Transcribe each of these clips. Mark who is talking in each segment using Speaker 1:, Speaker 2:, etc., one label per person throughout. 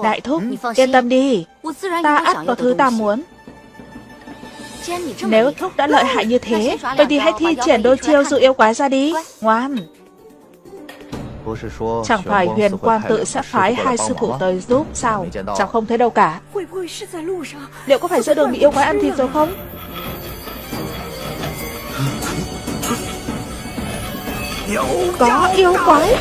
Speaker 1: Đại thúc, yên tâm đi, ta ắt có thứ ta muốn. Nếu thúc đã lợi hại như thế, vậy thì hãy thi triển đôi chiêu dụ yêu quái ra đi. Ngoan. Chẳng phải Huyền Quang tự sẽ phái hai sư phụ tới giúp sao? Cháu không thấy đâu cả. Liệu có phải giữa đường bị yêu quái ăn thịt rồi không? Có yêu quái.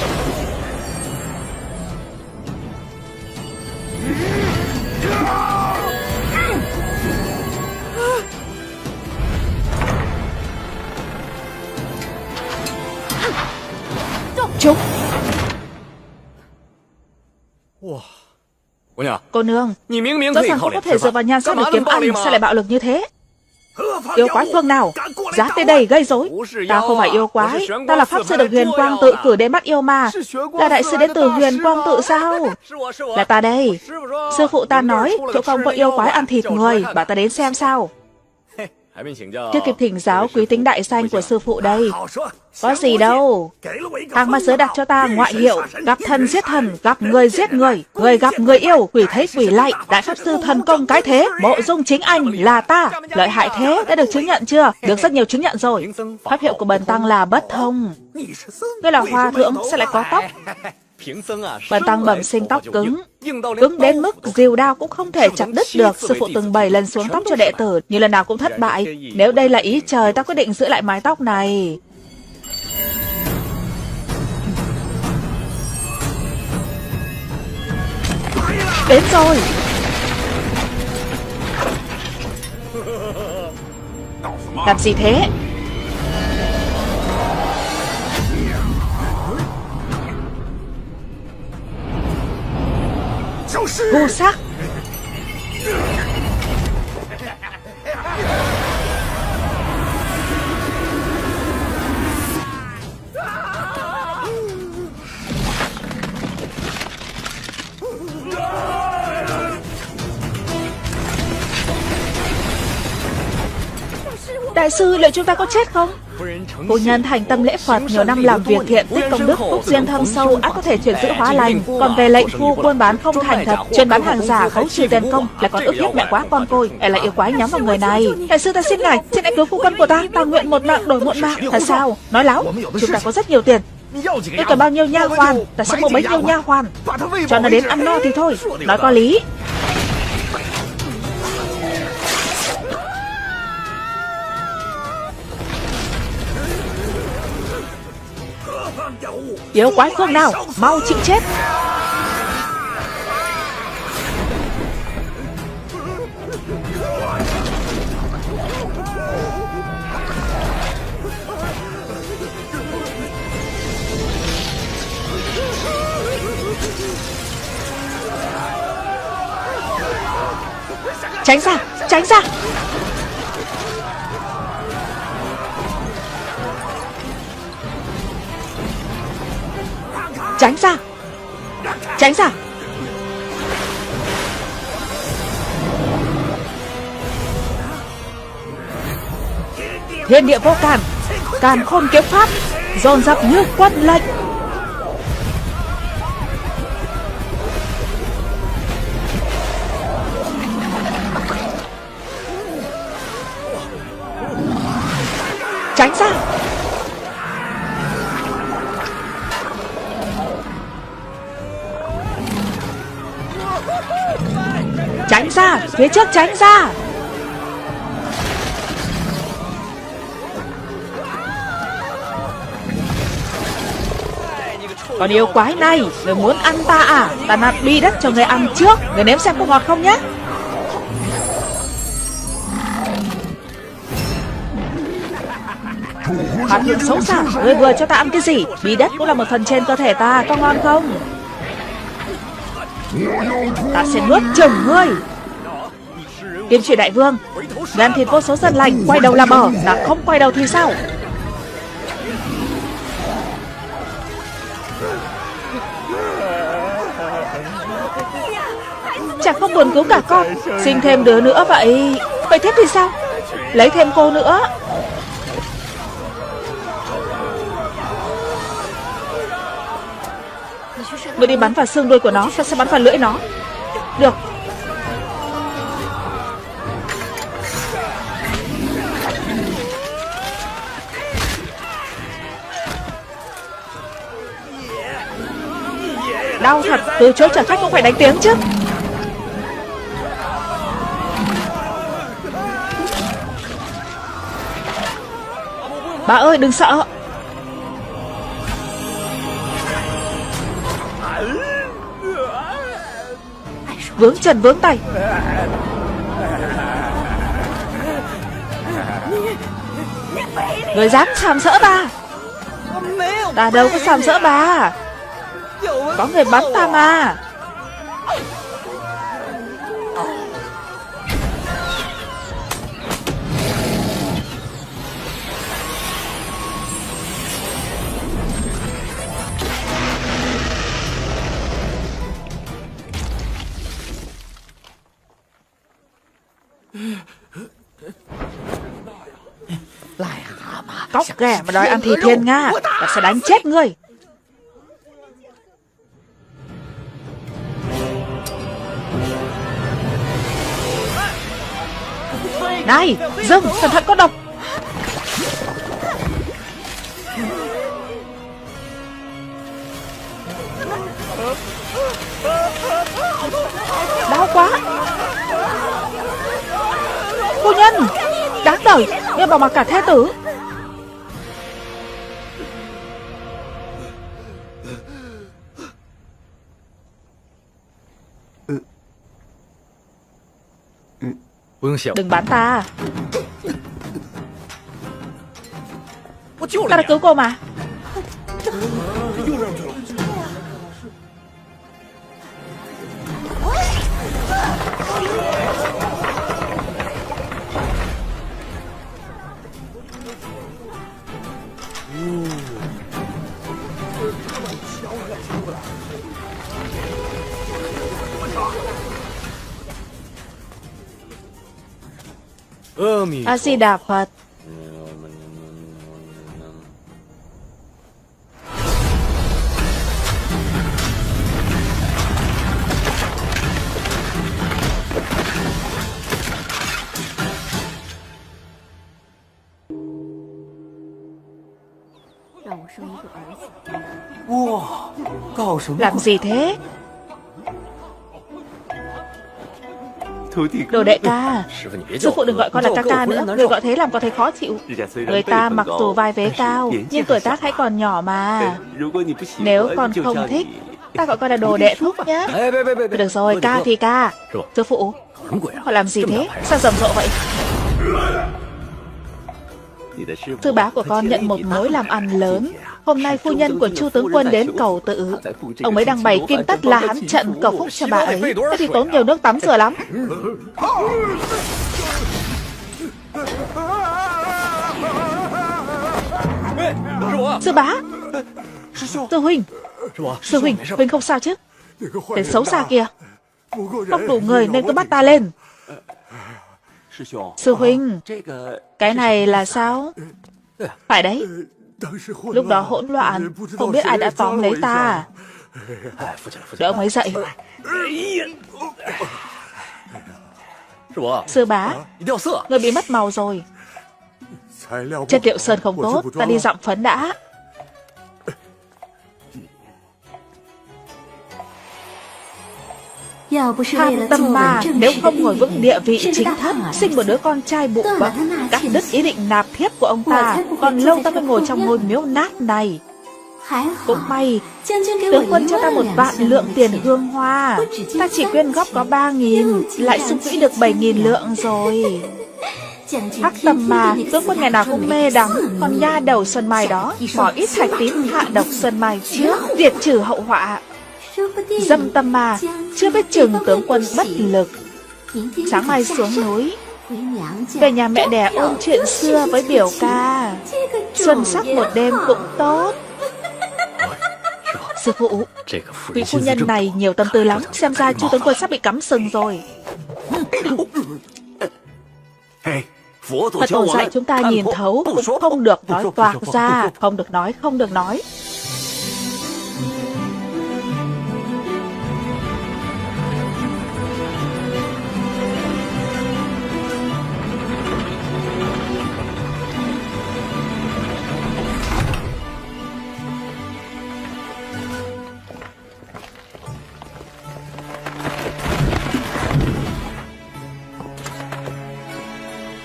Speaker 1: Chúng. Cô nương, rõ ràng không có thể dựa vào nhan sắc để kiếm ăn, sao lại bạo lực như thế? Yêu quái phương nào dám tới đây gây rối? Ta không phải yêu quái, ta là pháp sư được Huyền Quang tự cử đến bắt yêu ma. Là đại sư đến từ Huyền Quang tự sao? Là ta đây. Sư phụ ta nói chỗ không có yêu quái ăn thịt người, bảo ta đến xem sao. Chưa kịp thỉnh giáo quý tính đại danh của sư phụ đây. Có gì đâu. Hàng ma giới đặt cho ta ngoại hiệu gặp thần giết thần, gặp người giết người, người gặp người yêu, quỷ thấy quỷ lạy, đại pháp sư thần công cái thế, mộ dung chính anh là ta. Lợi hại thế, đã được chứng nhận chưa? Được rất nhiều chứng nhận rồi. Pháp hiệu của bần tăng là bất thông. Ngươi là hòa thượng, sao lại có tóc? Bần tăng bẩm sinh tóc cứng đến mức rìu đao cũng không thể chặt đứt được. Sư phụ từng 7 lần xuống tóc cho đệ tử, nhưng lần nào cũng thất bại. Nếu đây là ý trời, ta quyết định giữ lại mái tóc này. Đến rồi. Làm gì thế? Vô sắc. Đại sư, liệu chúng ta có chết không? Phu nhân thành tâm lễ Phật, nhiều năm làm việc thiện, tích công đức, phúc duyên thâm sâu, ắt có thể chuyển giữ hóa lành. Còn về lệnh phu buôn bán không thành thật, chuyên bán hàng giả, khấu trừ tiền công, lại còn ức hiếp mẹ quá con tôi, lại yêu quái nhắm vào người này. Đại sư, ta xin ngài cứu phu quân của ta nguyện một mạng đổi một mạng. Thật sao? Nói láo. Chúng ta có rất nhiều tiền. Ngươi cần bao nhiêu nha hoàn, ta sẽ mua bấy nhiêu nha hoàn. Cho nó đến ăn no thì thôi. Nói có lý. Yêu quái phương nào, mau chịu chết. Tránh ra, tránh ra. Tránh ra. Tránh ra. Thiên địa vô cản, càn khôn kiếm pháp, dồn dập như quân lệnh. Tránh ra. Tránh ra, phía trước tránh ra. Còn yêu quái này, người muốn ăn ta à? Ta nặn bi đất cho người ăn trước, người nếm xem có ngọt không nhé. Bản lĩnh xấu xa, người vừa cho ta ăn cái gì? Bi đất cũng là một phần trên cơ thể ta, có ngon không? Ta sẽ nuốt chửng ngươi. Kim Trụy đại vương, người ăn thịt vô số dân lành, quay đầu là bờ, ta không quay đầu thì sao? Chẳng không buồn cứu cả con, sinh thêm đứa nữa vậy. Vậy tiếp thì sao? Lấy thêm cô nữa. Người đi bắn vào xương đuôi của nó, ta sẽ bắn vào lưỡi nó. Được. Đau thật, từ chối chở khách cũng phải đánh tiếng chứ. Bà ơi, đừng sợ. Vướng chân vướng tay. Người dám sàm sỡ bà? Ta đâu có sàm sỡ bà. Có người bắn ta mà. Cóc ghẻ mà đòi ăn thịt thiên nga, ta sẽ đánh chết ngươi. Này, dừng, cẩn thận có độc. Đau quá. Phu nhân, đáng đời, nhưng mà cả thê tử. Đừng bắn ta. Ta đã cứu cô mà. A Di Đà Phật. Làm gì thế? Đồ đệ ca. Sư phụ đừng gọi con là ca ca nữa. Người gọi thế làm con thấy khó chịu. Người ta mặc dù vai vế cao, nhưng tuổi tác hãy còn nhỏ mà. Nếu con không thích, ta gọi con là đồ đệ thúc nhé. Được rồi, ca thì ca. Sư phụ, họ làm gì thế? Sao rầm rộ vậy? Sư bá của con nhận một mối làm ăn lớn. Hôm nay phu nhân của Chu tướng quân đến cầu tự. Ông ấy đang bày kim tất La Hán trận cầu phúc cho bà ấy. Thế thì tốn nhiều nước tắm rửa lắm. Sư bá. Sư huynh. Sư huynh, huynh không sao chứ? Tên xấu xa kia. Không đủ người nên cứ bắt ta lên. Sư huynh, cái này là sao? Phải đấy. Lúc đó hỗn loạn, không biết ai đã tóm lấy ta. Để ông ấy dậy. Sư bá, người bị mất màu rồi. Chất liệu sơn không tốt, ta đi dặm phấn đã. Tham tâm ma, nếu không ngồi vững địa vị chính thất, sinh một đứa con trai bụ bậc, cắt đứt ý định nạp thiếp của ông ta, còn lâu ta mới ngồi trong ngôi miếu nát này. Cũng may, tướng quân cho ta 1.000 lượng tiền hương hoa, ta chỉ quyên góp có 3.000, lại xung quỹ được 7.000 lượng rồi. Hắc tâm ma, tướng quân ngày nào cũng mê đắm, còn nha đầu Xuân Mai đó, bỏ ít thạch tín hạ độc Xuân Mai trước, diệt trừ hậu họa. Dâm tâm ma, chưa biết chừng tướng quân bất lực. Sáng mai xuống núi, về nhà mẹ đẻ ôn chuyện xưa với biểu ca. Xuân sắc một đêm cũng tốt. Sư phụ, vị phu nhân này nhiều tâm tư lắm. Xem ra Chu tướng quân sắp bị cắm sừng rồi. Phật tổ dạy chúng ta nhìn thấu cũng không được nói toạc ra. Không được nói, không được nói.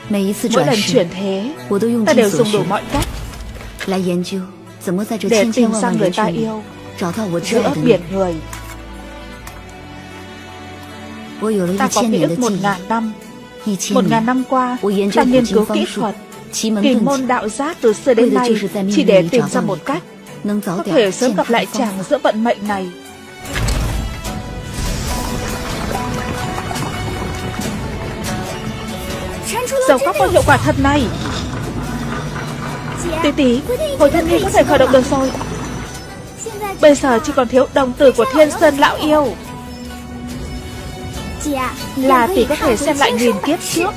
Speaker 1: Mỗi lần chuyển thế, ta đều dùng đủ mọi cách để tìm ra người ta yêu, giữa biển người. Ta có ký ức 1000 năm. 1000 năm qua, ta nghiên cứu kỹ thuật, kỳ môn đạo giác từ xưa đến nay chỉ để tìm ra một cách có thể sớm gặp lại chàng giữa vận mệnh này. Dầu khóc có hiệu quả thật này. Tỷ tỷ, Hồi Thân Nghi có thể khởi động được rồi. Bây giờ chỉ còn thiếu đồng tử của Thiên Sơn lão yêu. Là tỷ có thể xem lại 1000 kiếp trước.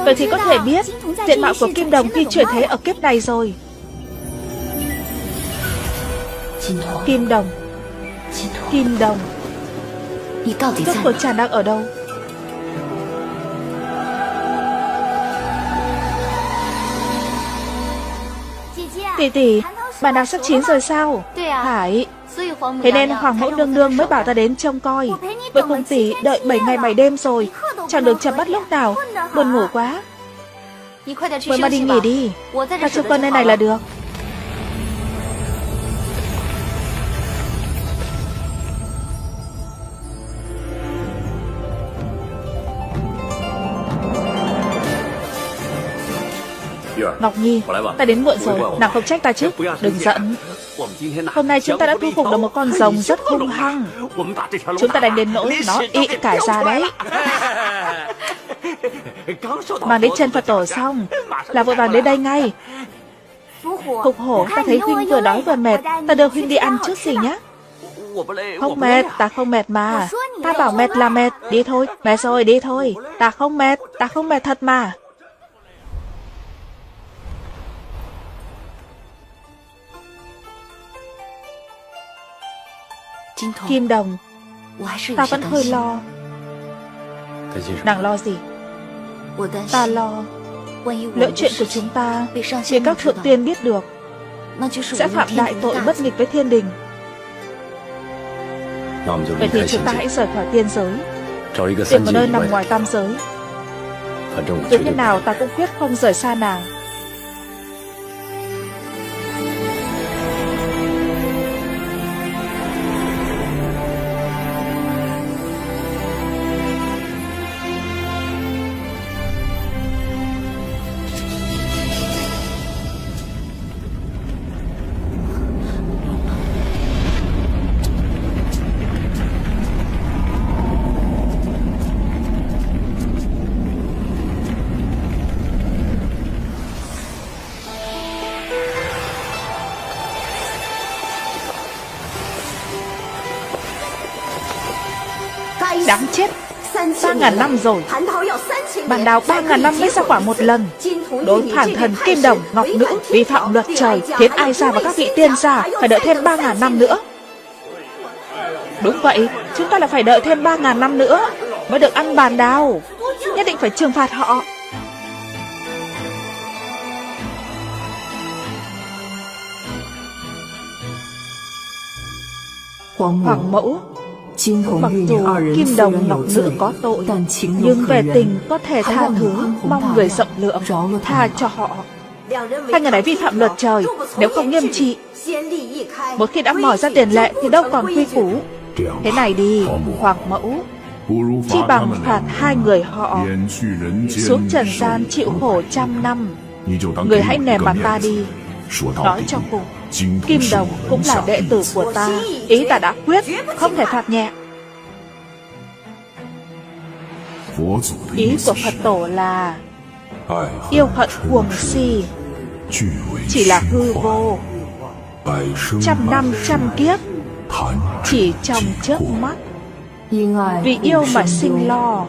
Speaker 1: Vậy thì có thể biết diện mạo của Kim Đồng khi chuyển thế ở kiếp này rồi. Kim Đồng, Kim Đồng, rốt cuộc chàng đang ở đâu? Tỷ tỷ, bà đang sắp chín rồi sao? Phải. Thế nên Hoàng mẫu nương nương mới bảo ta đến trông coi. Vậy cùng tỷ đợi 7 ngày 7 đêm rồi, chẳng được chợp mắt lúc nào. Buồn ngủ quá. Mới mà đi nghỉ đi, ta trông coi nơi này là được. Ngọc Nhi, ta đến muộn rồi, nàng không trách ta chứ? Đừng giận. Hôm nay chúng ta đã thu phục được một con rồng rất hung hăng. Chúng ta đánh đến nỗi nó ị cả ra đấy. Mang đến chân Phật tổ xong là vội vàng đến đây ngay. Phục hổ, ta thấy huynh vừa đói vừa mệt, ta đưa huynh đi ăn trước gì nhé. Không mệt, ta không mệt mà. Ta bảo mệt là mệt, đi thôi. Mệt rồi, đi thôi. Ta không mệt thật mà. Kim Đồng, ta vẫn hơi lo. Nàng lo gì? Ta lo lỡ chuyện của chúng ta bị các thượng tiên biết được sẽ phạm đại tội bất nghịch với thiên đình. Vậy thì chúng ta hãy rời khỏi tiên giới, tìm một nơi nằm ngoài tam giới. Dù thế nào ta cũng quyết không rời xa nàng. Đáng chết, 3000 năm rồi. Bản đào 3000 năm mới ra quả một lần. Đối phản thần Kim Đồng, Ngọc Nữ vi phạm luật trời, khiến ai ra và các vị tiên gia phải đợi thêm 3000 năm nữa. Đúng vậy, chúng ta là phải đợi thêm 3000 năm nữa mới được ăn bàn đào. Nhất định phải trừng phạt họ. Hoàng mẫu, mặc dù Kim Đồng Ngọc Nữ có tội, nhưng về tình có thể tha thứ, mong người rộng lượng tha cho họ. Hai người này vi phạm luật trời, nếu không nghiêm trị, một khi đã mở ra tiền lệ thì đâu còn quy củ. Thế này đi, Hoàng mẫu, chi bằng phạt hai người họ xuống trần gian chịu khổ 100 năm. Người hãy nể mặt ta đi. Nói cho cùng, Kim Đồng cũng là đệ tử của ta. Ý ta đã quyết, không thể phạt nhẹ. Ý của Phật tổ là yêu hận cuồng si chỉ là hư vô, 100 năm 100 kiếp chỉ trong chớp mắt. Vì yêu mà sinh lo,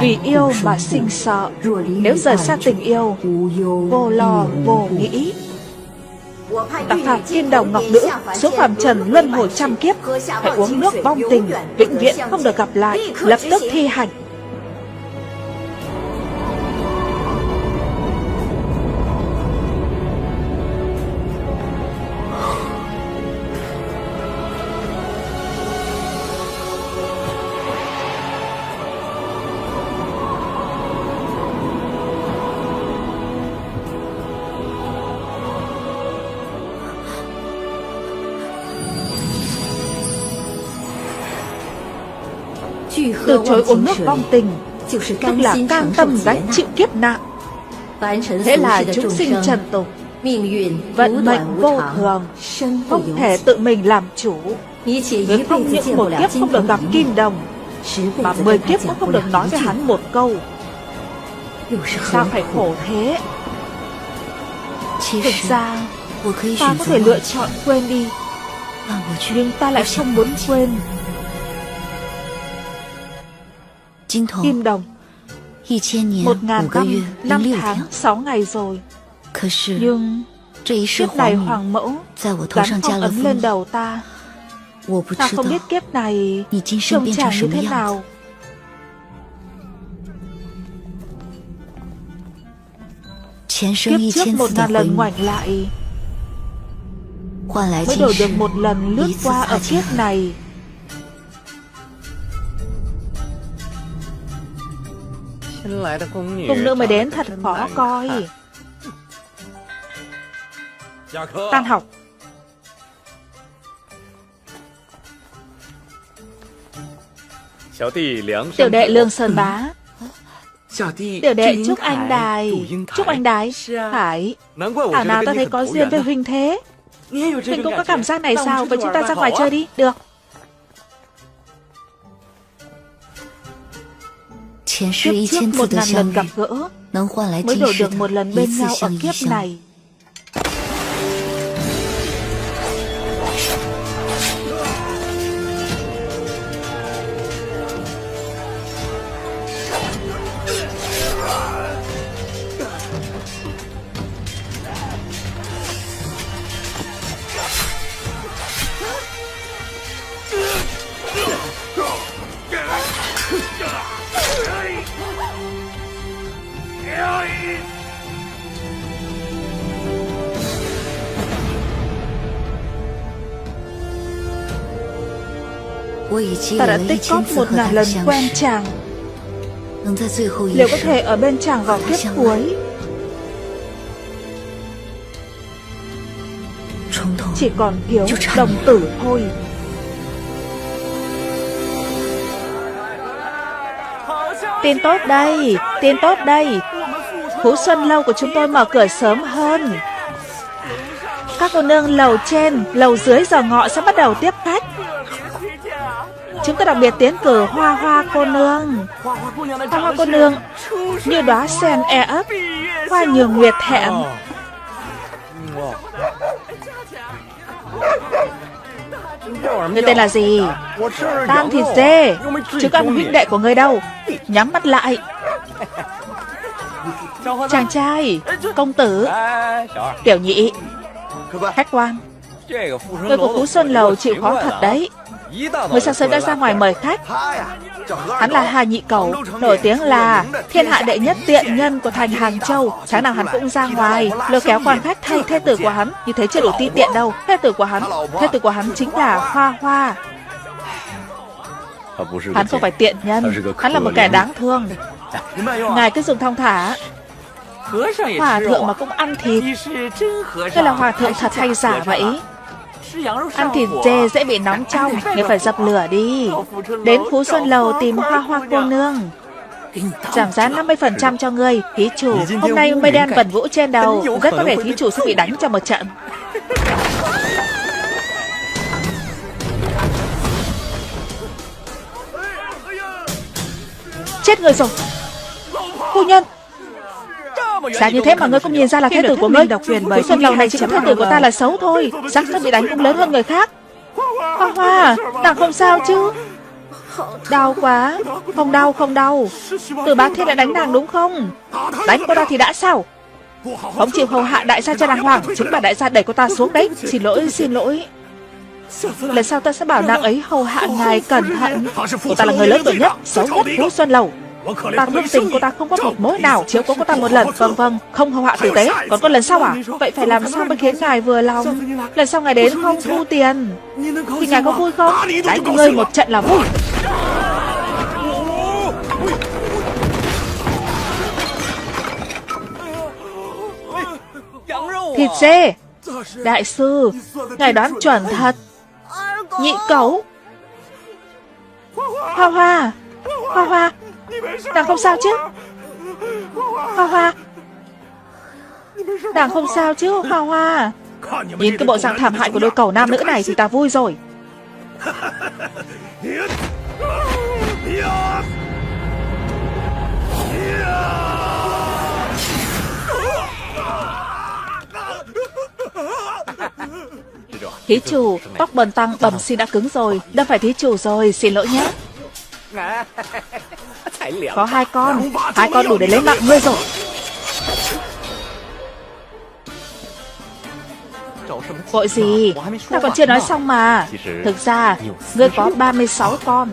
Speaker 1: vì yêu mà sinh sợ. Nếu rời xa tình yêu, vô lo vô nghĩ. Ta phạt Kim Đồng Ngọc Nữ xuống phàm trần luân hồi 100 kiếp, phải uống nước vong tình, vĩnh viễn không được gặp lại, lập tức thi hành. Từ chối uống nước vong tình, tức là cam tâm gánh chịu kiếp nạn. Thế là chúng sinh trần tục, vận mệnh vô thường, không thể tự mình làm chủ. Nếu không những một kiếp không được gặp Kim Đồng, mà 10 kiếp cũng không được nói với hắn một câu. Sao phải khổ thế? Thực ra ta có thể lựa chọn quên đi, nhưng ta lại không muốn quên. Kim Đồng,
Speaker 2: 1000年
Speaker 1: 1000
Speaker 2: 5个月
Speaker 1: năm
Speaker 2: 06
Speaker 1: tháng
Speaker 2: 天，
Speaker 1: 6 ngày rồi.
Speaker 2: 可是
Speaker 1: Nhưng
Speaker 2: 这一世
Speaker 1: kiếp này
Speaker 2: 皇
Speaker 1: Hoàng
Speaker 2: 女
Speaker 1: mẫu
Speaker 2: 在我头
Speaker 1: gắn
Speaker 2: 上加
Speaker 1: phong
Speaker 2: 了
Speaker 1: ấn
Speaker 2: 封
Speaker 1: lên
Speaker 2: 印，
Speaker 1: đầu ta.
Speaker 2: 我不
Speaker 1: Ta
Speaker 2: 知
Speaker 1: không
Speaker 2: 道
Speaker 1: biết kiếp này
Speaker 2: 你今生
Speaker 1: trông
Speaker 2: 变成
Speaker 1: chàng
Speaker 2: 什
Speaker 1: như
Speaker 2: 么
Speaker 1: thế
Speaker 2: 样子。
Speaker 1: nào.
Speaker 2: 前生
Speaker 1: Kiếp trước
Speaker 2: 1000 次的
Speaker 1: 1000
Speaker 2: 回
Speaker 1: lần
Speaker 2: 眸，
Speaker 1: ngoảnh lại
Speaker 2: 换来
Speaker 1: mới
Speaker 2: 今
Speaker 1: đổi
Speaker 2: 世
Speaker 1: được một lần lướt
Speaker 2: 一次
Speaker 1: qua
Speaker 2: 擦
Speaker 1: ở
Speaker 2: 肩
Speaker 1: kiếp。này. Cung nữ mới đến thật khó coi. Tan học. Tiểu đệ Lương Sơn Bá. Tiểu đệ chúc anh đài. Chúc anh đài. Phải. Thảo nào ta thấy có duyên với huynh thế. Huynh cũng có cảm giác này sao? Vậy chúng ta ra ngoài chơi đi. Được. Kiếp trước 1000 lần gặp gỡ
Speaker 2: 能换来
Speaker 1: mới
Speaker 2: 今
Speaker 1: đổi
Speaker 2: 世
Speaker 1: được một
Speaker 2: 的
Speaker 1: lần
Speaker 2: 一
Speaker 1: bên
Speaker 2: 次
Speaker 1: nhau ở
Speaker 2: 相依
Speaker 1: kiếp
Speaker 2: 相
Speaker 1: này. Ta đã tích cóp 1000 lần quen chàng. Liệu có thể ở bên chàng vào kiếp cuối? Chỉ còn thiếu đồng tử thôi. Tin tốt đây, tin tốt đây. Phú Xuân Lâu của chúng tôi mở cửa sớm hơn. Các cô nương lầu trên, lầu dưới giờ ngọ sẽ bắt đầu tiếp khách. Chúng tôi đặc biệt tiến cử Hoa Hoa cô nương. Hoa Hoa cô nương như đóa sen e ấp, hoa nhường nguyệt hẹn. Người tên là gì? Ta ăn thịt dê, chứ có ăn huynh đệ của người đâu. Nhắm mắt lại. Chàng trai, công tử, tiểu nhị, khách quan. Người của Phú Xuân Lầu chịu khó thật đấy. Mới sáng sớm đã ra ngoài mời khách. Hắn là Hà Nhị Cẩu, nổi tiếng là thiên hạ đệ nhất tiện nhân của thành Hàng Châu. Sáng nào hắn cũng ra ngoài lôi kéo quan khách thay thê tử của hắn. Như thế chưa đủ ti tiện đâu. Thê tử của hắn chính là Hoa Hoa. Hắn không phải tiện nhân, hắn là một kẻ đáng thương. Ngài cứ dùng thong thả. Hòa thượng mà cũng ăn thịt. Đây là hòa thượng thật hay giả vậy? Ăn thịt dê dễ bị nóng trong, người phải dập lửa đi. Đến Phú Xuân Lầu tìm Hoa Hoa cô nương, giảm giá 50% cho ngươi. Thí chủ, hôm nay mây đen vẩn vũ trên đầu, rất có thể thí chủ sẽ bị đánh cho một trận. Chết người rồi. Phu nhân, giá như thế mà ngươi cũng nhìn ra là thê tử của ngươi. Phú Xuân Lầu này chỉ có thê tử của ta là xấu thôi, xác suất bị đánh cũng lớn hơn người khác. Hoa Hoa, nàng không sao chứ? Đau quá. Không đau, không đau. Từ Bá Thiên lại đánh nàng đúng không? Đánh cô ta thì đã sao? Không chịu hầu hạ đại gia cho đàng hoàng, chính bà đại gia đẩy cô ta xuống đấy. Xin lỗi, xin lỗi. Lần sau ta sẽ bảo nàng ấy hầu hạ ngài cẩn thận. Cô ta là người lớn tuổi nhất, xấu nhất Phú Xuân Lầu. Ta thương tình cô ta không có một mối nào, chiếu cố cô ta một lần. Vâng vâng, không hầu hạ tử tế. Còn có lần sau à? Vậy phải làm sao mới khiến ngài vừa lòng? Lần sau ngài đến không thu tiền thì ngài có vui không? Đánh ngươi một trận là vui. Thịt dê. Đại sư, ngài đoán chuẩn thật. Nhị Cẩu. Hoa Hoa, Hoa Hoa, nàng không sao chứ? Hoa Hoa, nàng không sao chứ Hoa Hoa? Nhìn cái bộ dạng thảm hại của đôi cẩu nam nữ này thì ta vui rồi. Thí chủ, tóc bần tăng bẩm sinh đã cứng rồi. Đâu phải thí chủ rồi, xin lỗi nhé. Có hai con đủ để lấy mạng ngươi rồi. Vội gì, ta còn chưa nói xong mà. Thực ra, ngươi có 36 con.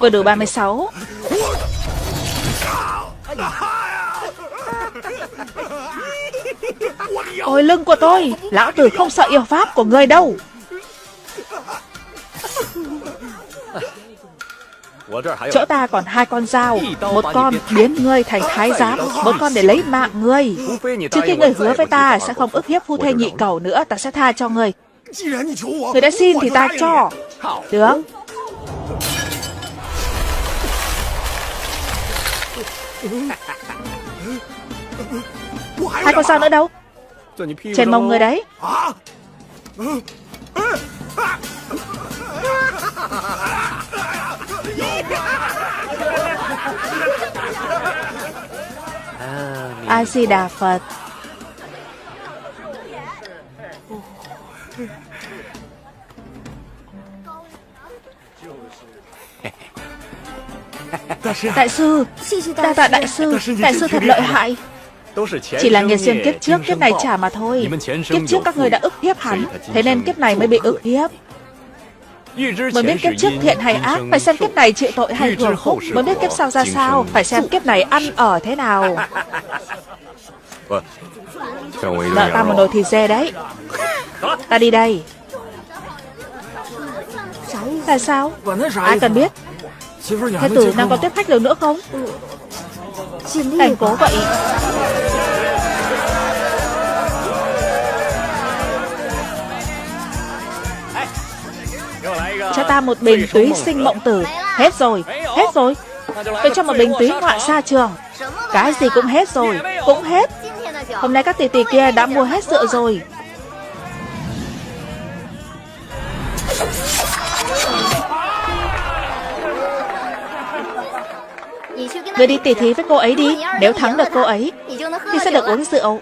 Speaker 1: Vừa đủ 36. Ôi lưng của tôi, lão tử không sợ yêu pháp của ngươi đâu. Chỗ ta còn hai con dao, một con biến ngươi thành thái giám, một con để lấy mạng ngươi. Trước khi ngươi hứa với ta sẽ không ức hiếp phu thê nhị cẩu nữa, ta sẽ tha cho ngươi. Ngươi đã xin thì ta cho. Được. Hai con dao nữa đâu? Trên mông ngươi đấy. A Di Đà Phật. Đại sư, đa tạ đại sư thật lợi hại. Chỉ là nghiệt duyên kiếp trước, kiếp này trả mà thôi. Kiếp trước các người đã ức hiếp hắn, thế nên kiếp này mới bị ức hiếp. Mới biết kiếp trước thiện hay ác, phải xem kiếp này chịu tội hay hưởng phúc. Mới biết kiếp sau ra sao, phải xem kiếp này ăn ở thế nào. Nợ ta một nồi thịt dê đấy. Ta đi đây. Tại sao? Ai cần biết? Thế tử nàng có tiếp khách được nữa không? Cảnh cố vậy. Cho ta một bình túy sinh mộng tử. Hết rồi. Tôi cho một bình túy ngoại sa trường. Cái gì cũng hết rồi. Cũng hết. Hôm nay các tỷ tỷ kia đã mua hết rượu rồi. Ngươi đi tỉ thí với cô ấy đi. Nếu thắng được cô ấy thì sẽ được uống rượu.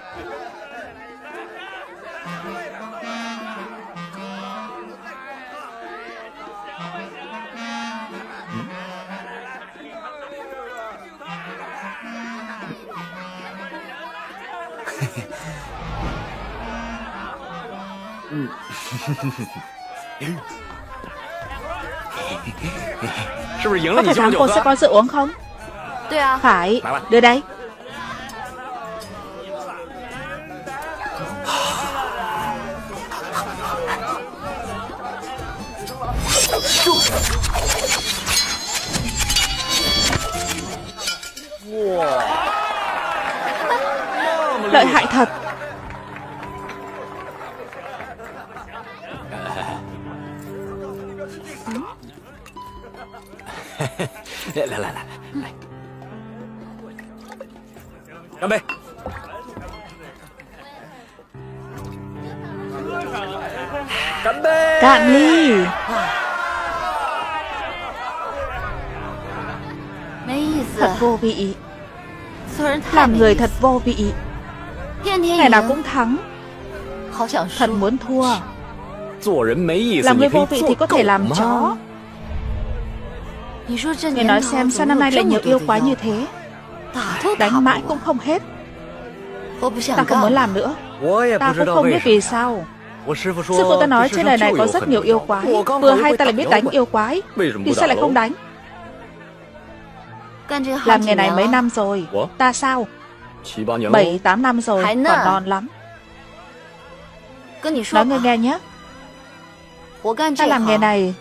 Speaker 1: Có phải thắng cô sẽ có rượu uống không? Phải, đưa đây. Lợi hại thật. Cạn ly. Thật vô vị. Làm người thật vô vị. Ngày nào cũng thắng. Thật muốn thua. Làm người vô vị thì có thể làm chó. Người nói xem sao năm nay lại nhiều yêu quái như thế. Đánh mãi cũng không hết. Ta không muốn làm nữa. Ta cũng không biết vì sao. Sư phụ ta nói trên đời này có rất nhiều yêu quái. Vừa hay ta lại biết đánh yêu quái, thì sao lại không đánh? Làm nghề này mấy năm rồi. Ta sao? 7-8 năm rồi, còn non lắm. Nói ngươi nghe nhé. Ta làm nghề này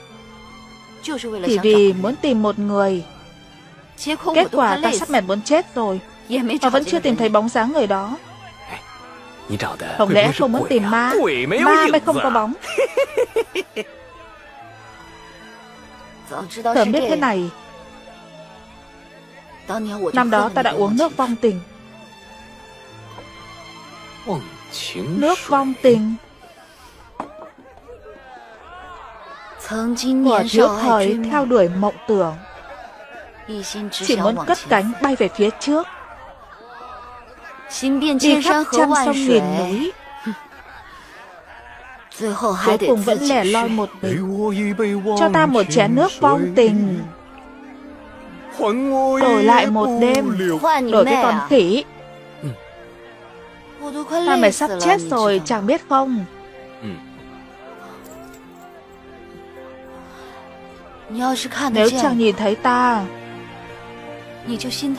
Speaker 1: thì vì muốn tìm một người Kết quả ta sắp mệt muốn chết rồi, mà vẫn chưa tìm thấy bóng dáng người đó. Không lẽ không muốn tìm ma? Ma mới không có bóng. Sớm biết thế này, năm đó ta đã uống nước vong tình. Nước vong tình. Của trước thời theo đuổi mộng tưởng, chỉ muốn cất cánh bay về phía trước, đi khắp trăm sông nghìn núi, cuối cùng vẫn lẻ loi một mình. Cho ta một chén nước vong tình, đổi lại một đêm, đổi cái con khỉ. Ta mày sắp chết rồi, chẳng biết không? Nếu chàng nhìn thấy ta,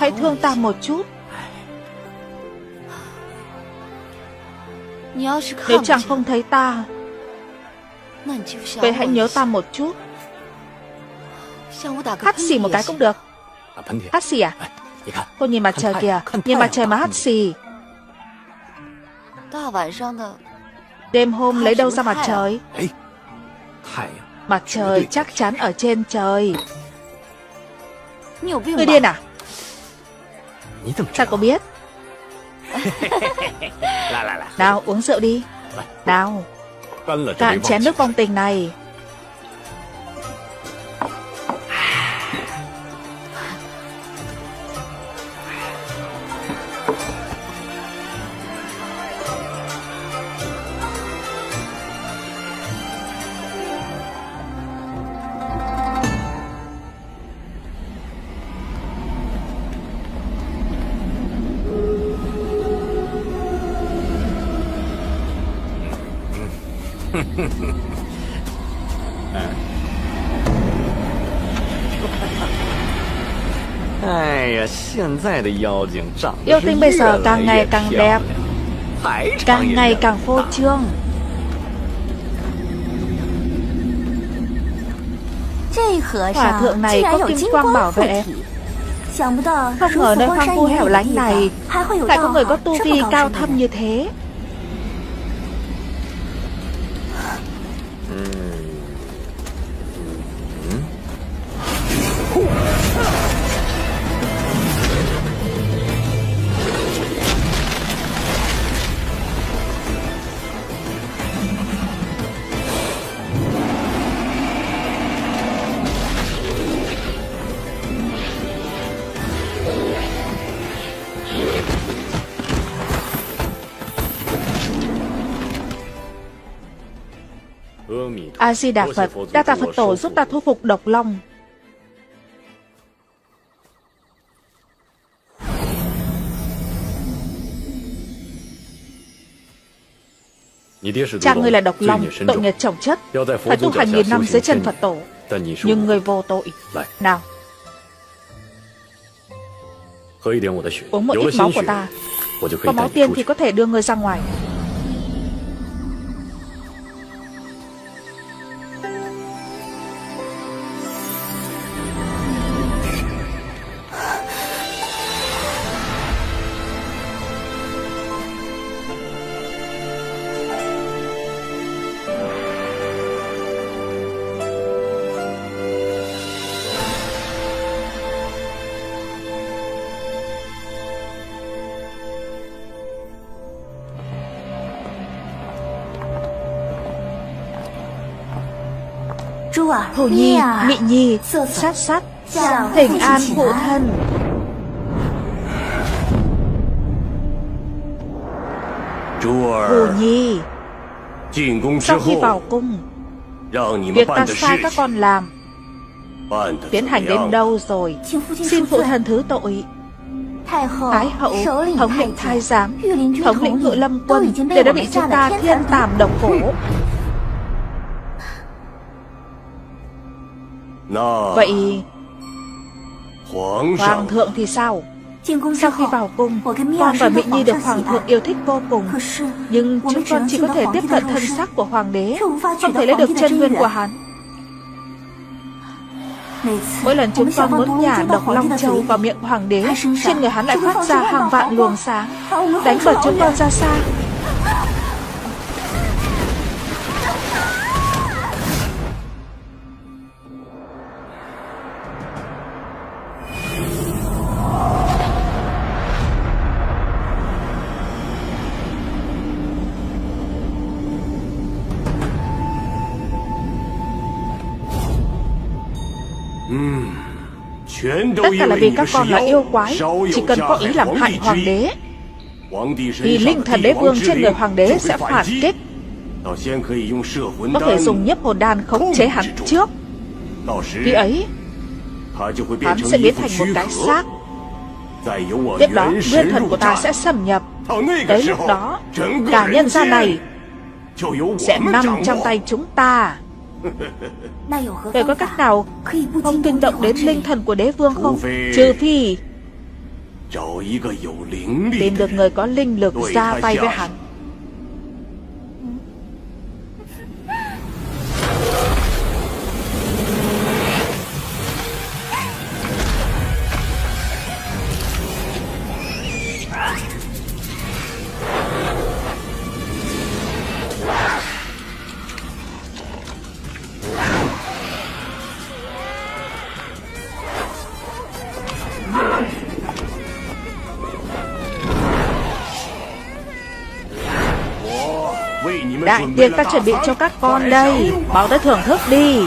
Speaker 1: hãy thương ta một chút. Nếu chàng không thấy ta, vậy hãy nhớ ta một chút. Hắt xì một cái cũng được. Hắt xì à? Cô nhìn mặt trời kìa, nhìn mặt trời mà hắt xì. Đêm hôm lấy đâu ra mặt trời? Mặt trời chắc chắn ở trên trời. Ngươi điên à? Sao cô biết? Nào uống rượu đi. Nào, cạn chén nước vong tình này. Yêu tinh bây giờ càng ngày càng đẹp, càng ngày càng phô trương. Hỏa thượng này có kim quang bảo vệ. Không ngờ nơi hoang vu hẻo lánh này lại có người có tu vi cao thâm như thế. A Di Đà Phật, đa tạ Phật tổ giúp ta thu phục độc long. Cha ngươi là độc long, tội nghiệp chồng chất, phải tu hành nghìn năm dưới chân Phật tổ. Nhưng người vô tội. Nào, uống một ít máu của ta. Có máu tiên thì có thể đưa ngươi ra ngoài. Hổ nhi, mị nhi, sát sát, thỉnh an phụ thân. Hổ nhi, sau khi vào cung, việc ta sai các con làm tiến hành đến đâu rồi? Xin phụ thân thứ tội. Thái hậu, thống lĩnh thái giám, thống lĩnh Ngự Lâm quân đều đã bị chúng ta thiên tàm độc cổ. Vậy Hoàng thượng thì sao? Sau khi vào cung, con và Mỹ Nhi được Hoàng thượng yêu thích vô cùng. Nhưng chúng con chỉ có thể tiếp cận thân xác của Hoàng đế, không thể lấy được chân nguyên của hắn. Mỗi lần chúng con muốn nhả độc long châu vào miệng hoàng đế, trên người hắn lại phát ra hàng vạn luồng sáng, đánh bật chúng con ra xa. Tất cả là vì các con là yêu quái, chỉ cần có ý làm hại hoàng đế thì linh thần đế vương trên người hoàng đế sẽ phản kích. Có thể dùng nhiếp hồn đan khống chế hắn trước. Khi ấy hắn sẽ biến thành một cái xác. Tiếp đó nguyên thần của ta sẽ xâm nhập. Tới lúc đó cả nhân gian này sẽ nằm trong tay chúng ta. Vậy có cách nào không kinh động đến linh thần của đế vương không? Trừ phi tìm được người có linh lực ra tay với hắn. Đại tiệc ta chuẩn bị cho các con đây, mau tới thưởng thức đi.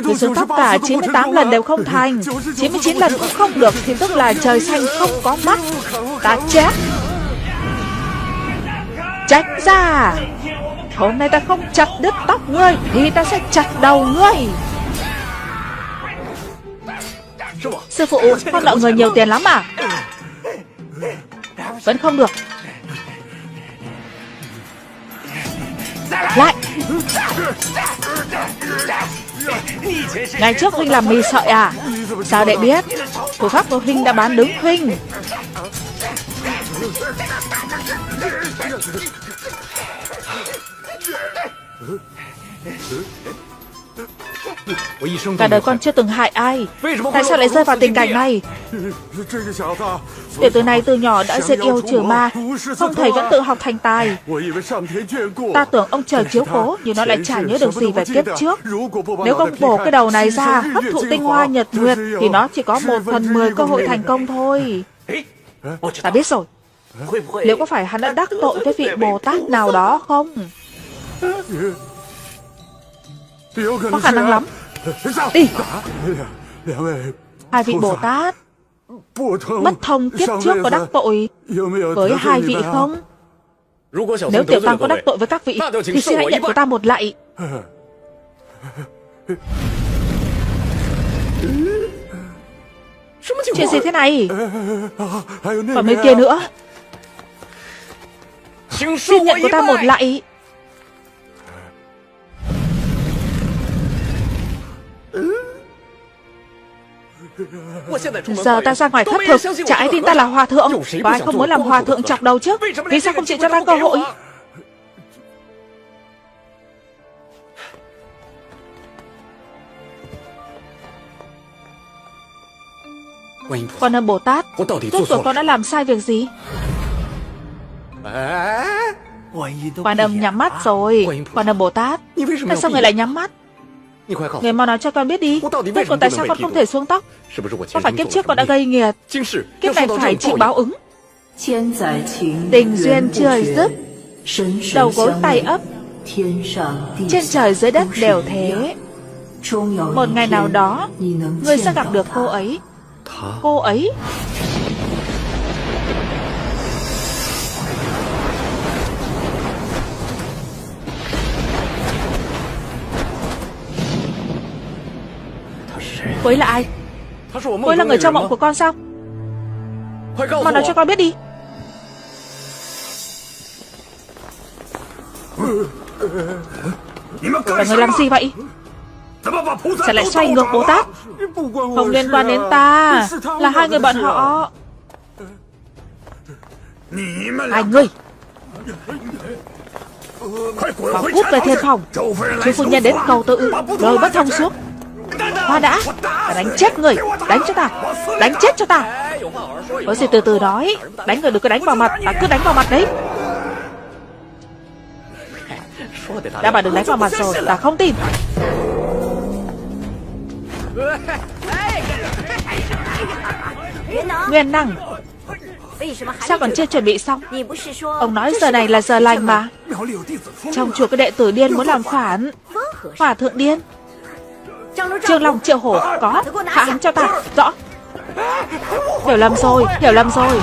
Speaker 1: Thì xuống tất cả 98 lần đều không thành, 99 lần cũng không được, thì tức là trời xanh không có mắt. Ta chết. Tránh ra. Hôm nay ta không chặt đứt tóc ngươi thì ta sẽ chặt đầu ngươi. Sư phụ, con nợ người nhiều tiền lắm à? Vẫn không được. Lại. Ngày trước huynh làm mì sợi à? Sao để biết? Thủ pháp của huynh đã bán đứng huynh. Cả đời con chưa từng hại ai, tại sao lại rơi vào tình cảnh này? Tiểu tử này từ nhỏ đã diệt yêu trừ ma, không thầy vẫn tự học thành tài. Ta tưởng ông trời chiếu cố, nhưng nó lại chả nhớ được gì về kiếp trước. Nếu không bổ cái đầu này ra, hấp thụ tinh hoa nhật nguyệt, thì nó chỉ có 1/10 cơ hội thành công thôi. Ta biết rồi. Liệu có phải hắn đã đắc tội với vị Bồ Tát nào đó không? Có khả năng lắm. Đi. Hai vị Bồ Tát mất thông kiếp trước có đắc tội với hai vị không? Nếu tiểu tăng có đắc tội với các vị thì xin hãy nhận của ta một lạy. Chuyện gì thế này? Còn mấy kia nữa. Xin nhận của ta một lạy. Giờ ta ra ngoài thất thực, chả ai tin ta là hòa thượng. Và ai không muốn làm hòa thượng chọc đầu trước? Vì sao không chịu cho ta cơ hội? Quan Âm Bồ Tát, rốt cuộc con đã làm sai việc gì? Quan Âm nhắm mắt rồi. Quan Âm Bồ Tát, tại sao người lại nhắm mắt? Người mau nói cho con biết đi. Rốt cuộc tại sao con không thể xuống tóc? Có phải kiếp trước con đã gây nghiệt? Kiếp này phải chịu báo ứng. Tình duyên chưa dứt, đầu gối tay ấp, trên trời dưới đất đều thế. Một ngày nào đó ngươi sẽ gặp được cô ấy. Cô ấy cô ấy là ai? Cô ấy là người trong mộng của con sao? Mà nói cho con biết đi. Cả người làm gì vậy? Sao lại xoay ngược Bồ Tát? Không liên quan đến ta, là hai người bọn họ. Hai người mau cút về thiên phòng. Chú phu nhân đến cầu tự, lôi Bất Thông xuống. Khoan đã, ta đánh chết người. Đánh cho ta, đánh chết cho ta. Có gì từ từ nói. Đánh người đừng có đánh vào mặt. Ta cứ đánh vào mặt đấy. Đã bảo đừng đánh vào mặt rồi, ta không tin. Nguyên Năng, sao còn chưa chuẩn bị xong? Ông nói giờ này là giờ lành mà. Trong chùa cái đệ tử điên muốn làm phản. Hòa thượng điên. Trương Long Triệu Hổ có, hạ hắn cho ta. Rõ. Hiểu lầm rồi, hiểu lầm rồi.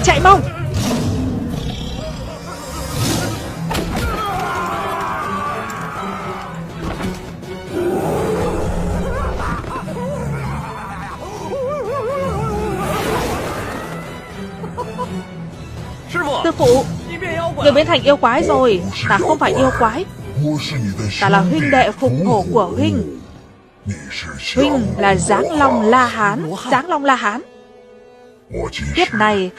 Speaker 1: Chạy mau. Sư phụ, người biến thành yêu quái rồi. Ta không phải yêu quái. Ta là huynh đệ phục hổ của huynh. Huynh là Giáng Long La Hán. Giáng Long La Hán. Kiếp này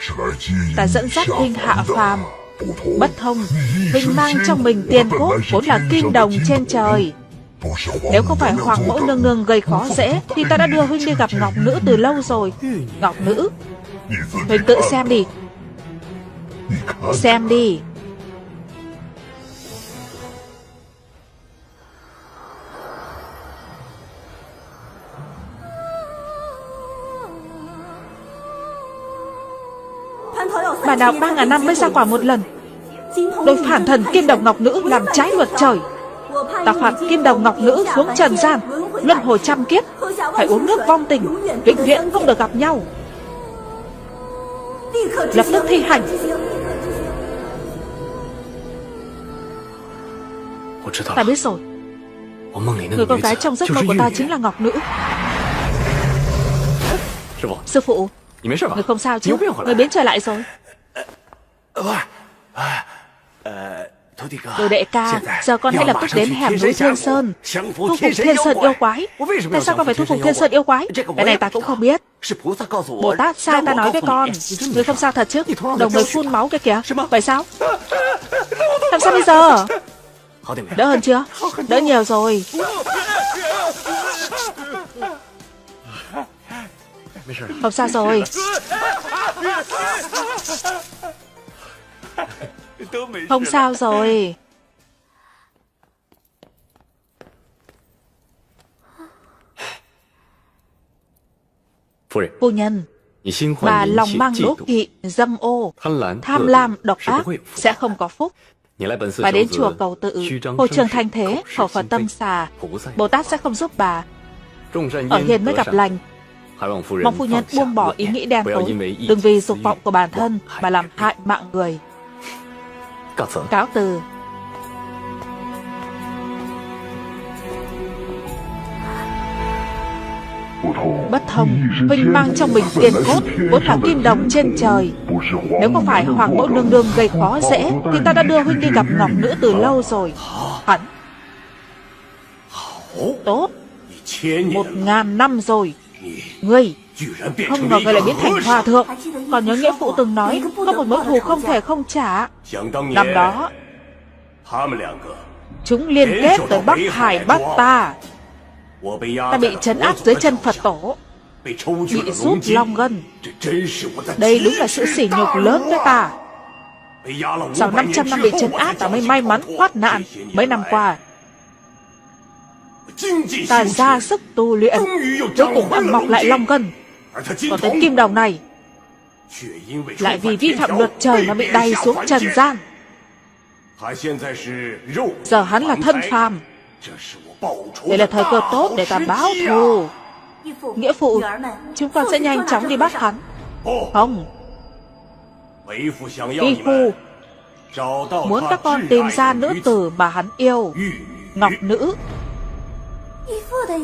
Speaker 1: ta dẫn dắt huynh hạ phàm. Bất Thông, huynh mang trong mình tiền cốt vốn là kim đồng trên trời. Nếu không phải Hoàng Mẫu nương nương gây khó dễ thì ta đã đưa huynh đi gặp Ngọc Nữ từ lâu rồi. Ngọc Nữ, huynh tự xem đi. Xem đi. Bản đạo 3.000 năm mới ra quả một lần. Đôi phản thần Kim Đồng Ngọc Nữ làm trái luật trời. Ta phạt Kim Đồng Ngọc Nữ xuống trần gian, luân hồi trăm kiếp, phải uống nước vong tình, vĩnh viễn không được gặp nhau. Lập tức thi hành. Ta biết rồi. Người con gái trong giấc mơ của ta chính là Ngọc Nữ. Sư phụ, người không sao chứ? Người biến trở lại rồi. Đồ đệ ca, giờ con hãy lập tức đến hẻm núi Thiên Sơn, thu phục Thiên Sơn yêu quái. Tại sao con phải thu phục Thiên Sơn yêu quái? Cái này ta cũng không biết. Bồ Tát sai ta nói với con. Người không sao thật chứ? Đồng người phun máu kia kìa. Vậy sao? Làm sao bây giờ? Đỡ hơn chưa? Đỡ nhiều rồi. Không sao rồi. Không sao rồi. Phu nhân, bà lòng mang đố kỵ, dâm ô, tham lam, độc ác sẽ không có phúc. Bà đến chùa cầu tự, Hồ Trường Thanh Thế, khẩu Phật tâm xà, Bồ Tát sẽ không giúp bà. Ở hiền mới gặp lành. Mong phu nhân buông bỏ ý nghĩ đen tối, đừng vì dục vọng của bản thân mà làm hại mạng người. Cáo từ. Bất Thông, huynh mang trong mình tiền cốt vốn là kim đồng trên trời. Nếu không phải Hoàng Mẫu nương nương gây khó dễ thì ta đã đưa huynh đi gặp Ngọc Nữ từ lâu rồi. Hẳn. Tốt. 1000 năm rồi. Ngươi không ngờ người lại biến thành hòa thượng. Còn nhớ nghĩa phụ từng nói có một mối thù không thể không trả. Năm đó chúng liên kết tới Bắc Hải bắt ta. Ta bị trấn áp dưới chân Phật tổ, bị rút long ngân. Đây đúng là sự sỉ nhục lớn với ta. Sau 500 năm bị trấn áp, ta mới may mắn thoát nạn. Mấy năm qua ta ra sức tu luyện, cuối cùng ăn mọc lại long ngân. Còn tới kim đồng này lại vì vi phạm luật trời mà bị đày xuống trần gian. Giờ hắn là thân phàm, Đây là thời cơ tốt để ta báo thù. Nghĩa phụ, chúng con sẽ nhanh chóng đi bắt hắn. Không. Vi phu muốn các con tìm ra nữ tử mà hắn yêu, Ngọc Nữ.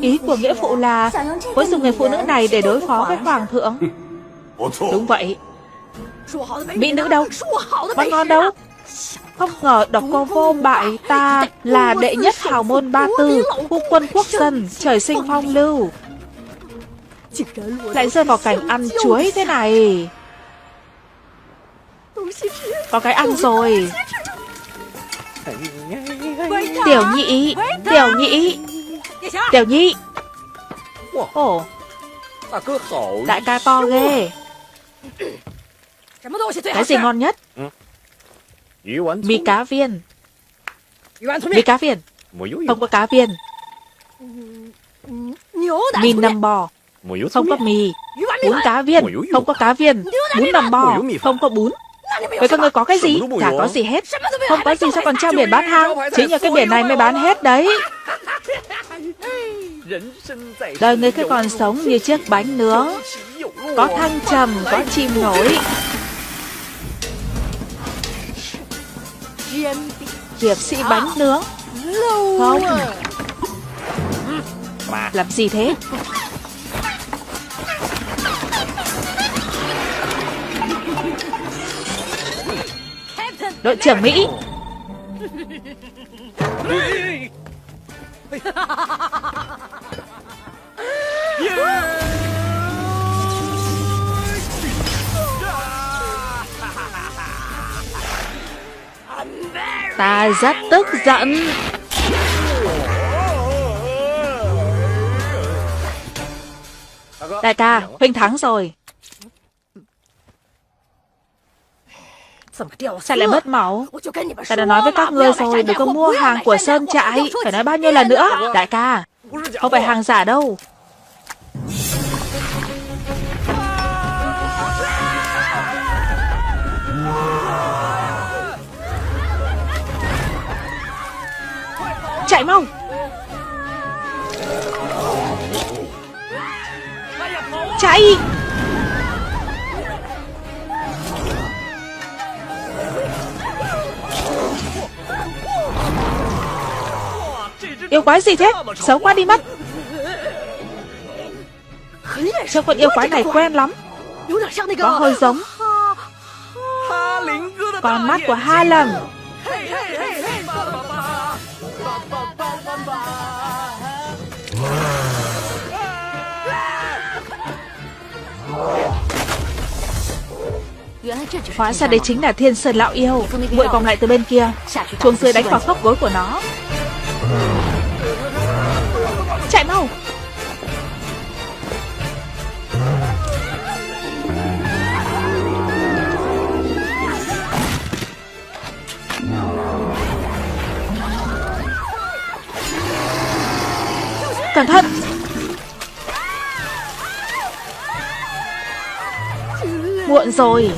Speaker 1: Ý của nghĩa phụ là muốn dùng người phụ nữ này để đối phó với hoàng thượng. Đúng vậy. Mỹ nữ đâu? Món ngon đâu? Không ngờ độc cô vô bại ta là đệ nhất hào môn Ba Tư, phu quân quốc dân, trời sinh phong lưu, lại rơi vào cảnh ăn chuối thế này. Có cái ăn rồi. Tiểu nhị, Tiểu nhị, Tiểu nhị. Ồ, đại ca to ghê. Cái gì ngon nhất? Mì cá viên. Mì cá viên. Không có cá viên. Mì nầm bò. Không có mì. Bún cá viên. Không có cá viên. Bún nầm bò. Không có bún. Vậy các người có cái gì? Chả có gì hết. Không có gì sao còn treo biển bán hàng? Chỉ nhờ cái biển này mới bán hết đấy. Đời người cứ còn sống như chiếc bánh nướng, có thăng trầm, có chìm nổi. Hiệp sĩ bánh nướng. Không. Làm gì thế? Đội trưởng Mỹ. Ta rất tức giận. Đại ca, huynh thắng rồi. Sao lại mất máu? Ta đã nói với các ngươi rồi, đừng có mua hàng của Sơn Trại. Phải nói bao nhiêu lần nữa? Đại ca, không phải hàng giả đâu. Chạy mau. Chạy. Yêu quái gì thế? Xấu quá đi mất. Trông con yêu quái này quen lắm. Có hơi giống con mắt của Ha Lâm. Hóa ra đây chính là Thiên Sơn lão yêu. Muội vòng lại từ bên kia, chuông dưới đánh vào khớp gối của nó. Chạy mau. Cẩn thận. Muộn rồi.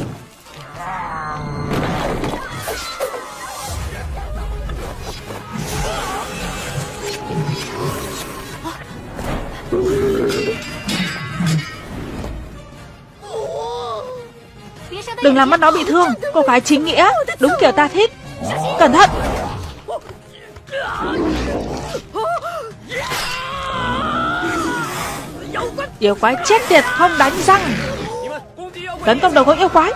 Speaker 1: Đừng làm mắt nó bị thương. Cô gái chính nghĩa, đúng kiểu ta thích. Cẩn thận. Yêu quái chết tiệt, không đánh răng. Tấn công đầu hướng yêu quái.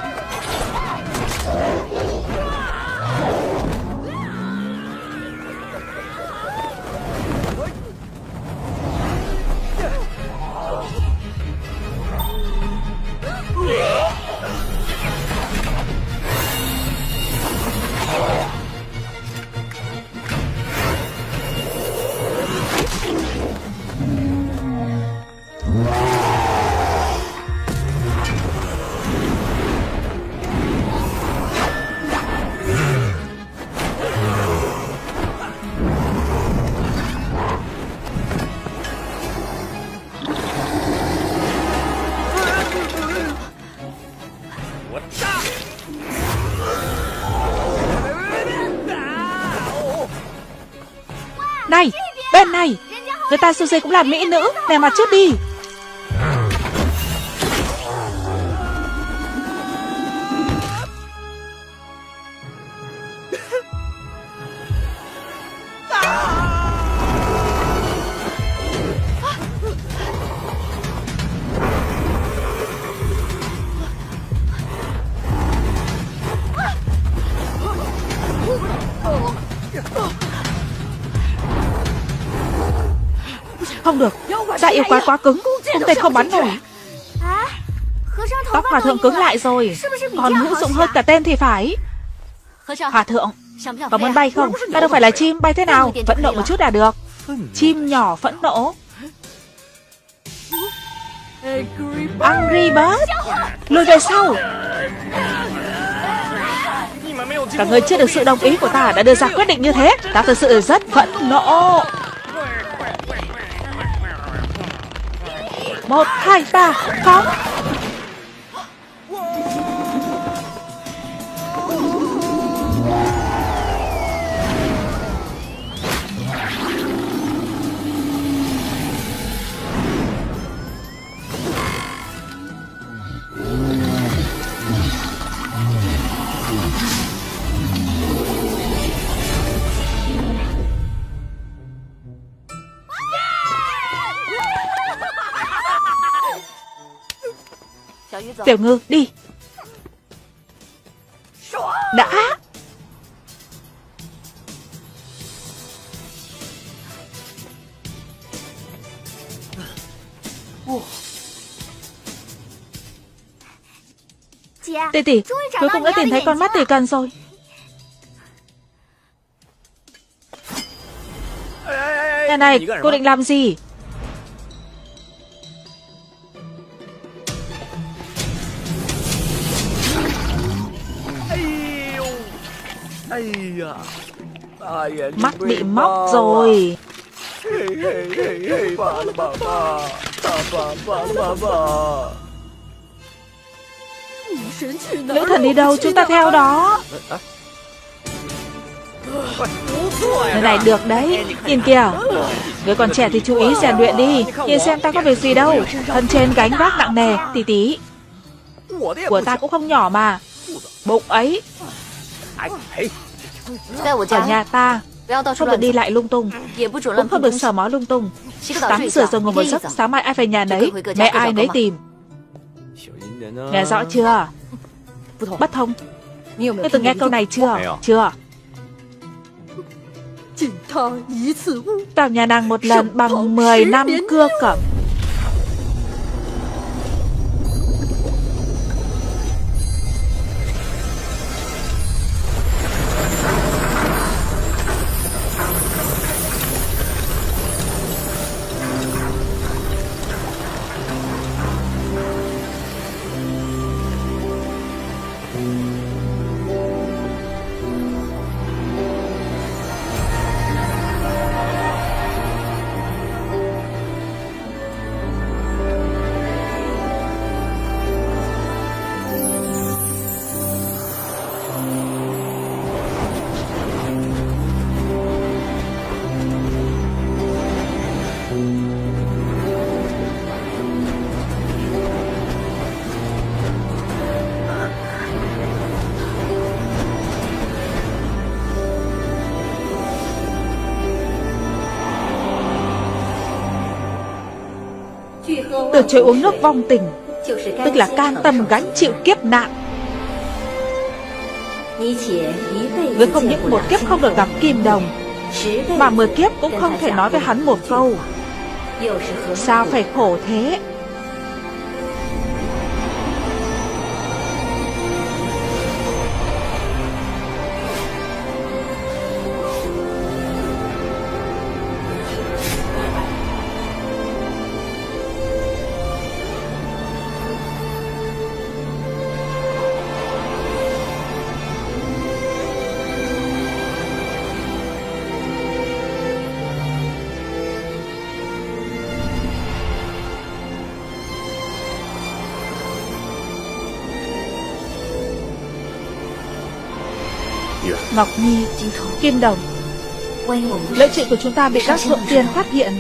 Speaker 1: Người ta dù gì cũng là mỹ nữ. Nè mặt trước đi. Không được, dạ yêu quái quá cứng, cung tên không bắn nổi. Tóc hòa thượng cứng lại rồi, còn hữu dụng hơn cả tên thì phải. Hòa thượng, có muốn bay không? Ta đâu phải là chim, bay thế nào? Phẫn nộ một chút là được. Chim nhỏ phẫn nộ. Angry Bird, lùi về sau. Cả người chưa được sự đồng ý của ta đã đưa ra quyết định như thế. Ta thực sự rất phẫn nộ. 1, 2, 3, phóng. Tiểu Ngư, đi. Đã. Tỷ tỷ, cuối cùng đã tìm thấy con mắt tỷ cần rồi. Này, cô định làm gì? Mắt bị móc rồi. Nữ thần đi đâu chúng ta theo đó. Nơi này được đấy. Nhìn kìa, người còn trẻ thì chú ý rèn luyện đi. Nhìn xem ta có việc gì đâu. Thân trên gánh vác nặng nề. Tỷ tỷ, của ta cũng không nhỏ mà. Bụng ấy. Ở nhà ta không được đi lại lung tung, cũng không được sờ mó lung tung. Tắm rửa rồi ngủ một giấc, sáng mai ai về nhà nấy, mẹ ai nấy tìm. Nghe rõ chưa? Bất thông. Ngươi từng nghe câu này chưa? Chưa. Vào nhà nàng một lần bằng 10 năm cưa cẩm. Từ chối uống nước vong tình, tức là can tâm gánh chịu kiếp nạn. Ngươi không những một kiếp không được gặp Kim Đồng, mà 10 kiếp cũng không thể nói với hắn một câu. Sao phải khổ thế? Ngọc Nhi, Kim Đồng, lợi chuyện của chúng ta bị các thượng tiên phát hiện.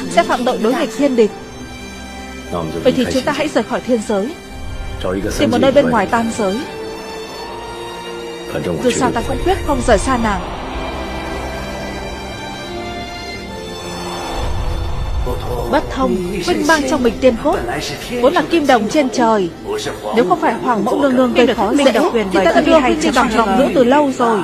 Speaker 1: sẽ phạm tội đối nghịch thiên địch. Vậy thì chúng ta hãy rời khỏi thiên giới, tìm một nơi bên ngoài tam giới. Dù sao ta cũng quyết không rời xa nàng. Bất Thông, huynh mang trong mình tiên cốt, vốn là kim đồng trên trời. Nếu không phải Hoàng mẫu nương nương gây khó dễ, thì ta đã đưa huynh đi gặp ngọc nữ từ lâu rồi.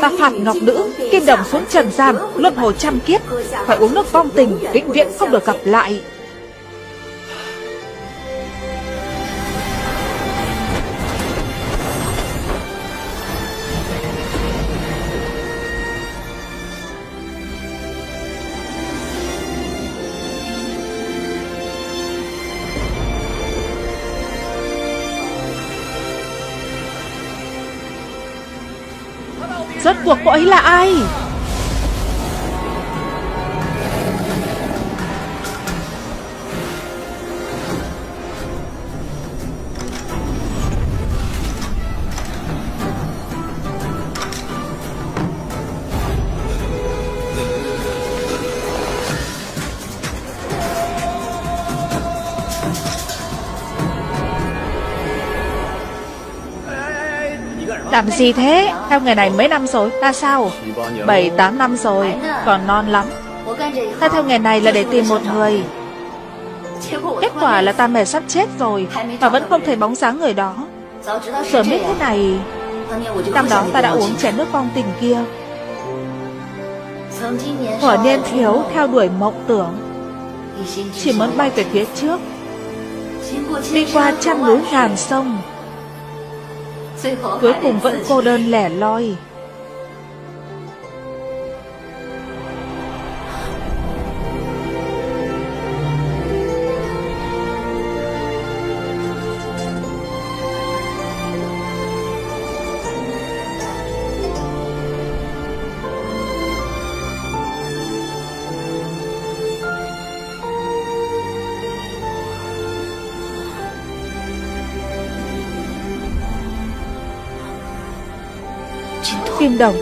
Speaker 1: Ta phạt ngọc nữ, kim đồng xuống trần gian, luân hồi trăm kiếp, phải uống nước vong tình, vĩnh viễn không được gặp lại. Rốt cuộc cô ấy là ai? Làm gì thế? Theo nghề này mấy năm rồi? Ta sao? 7-8 năm rồi, còn non lắm. Ta theo nghề này là để tìm một người. Kết quả là ta mệt sắp chết rồi, mà vẫn không thấy bóng dáng người đó. Sớm biết thế này, năm đó ta đã uống chén nước vong tình kia. Thuở niên thiếu theo đuổi mộng tưởng, chỉ muốn bay về phía trước, đi qua trăm núi ngàn sông, cuối cùng vẫn cô đơn lẻ loi. Kim đồng,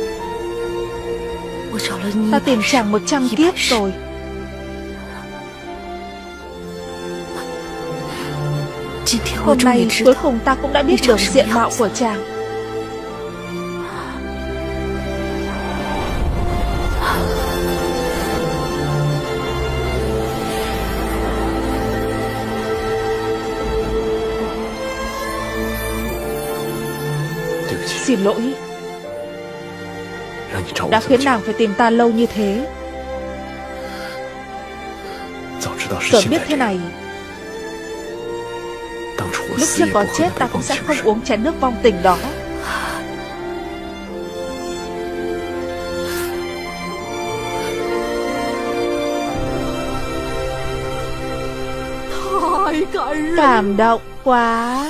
Speaker 1: ta tìm chàng 100 kiếp rồi. Hôm nay cuối cùng ta cũng đã biết được diện mạo của chàng. Xin lỗi, đã khiến nàng phải tìm ta lâu như thế. Sớm biết thế này, lúc chưa có chết ta cũng sẽ không uống chén nước vong tình đó. Cảm động quá.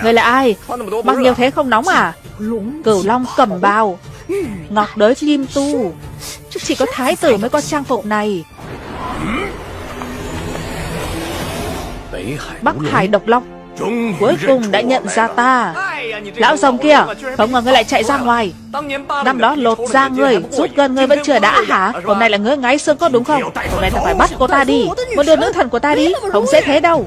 Speaker 1: Người là ai? Mặc nhiều thế không nóng à? Cửu Long Cẩm Bào, Ngọc Đới Kim Tu, chỉ có thái tử mới có trang phục này. Bắc Hải Độc Long cuối cùng đã nhận ra ta. Lão rồng kia, không ngờ ngươi lại chạy ra ngoài. Năm đó lột da ngươi, rút gần ngươi vẫn chưa đã hả? Hôm nay là ngươi ngái xương có đúng không? Hôm nay ta phải bắt cô ta đi, muốn đưa nữ thần của ta đi, không dễ thế đâu.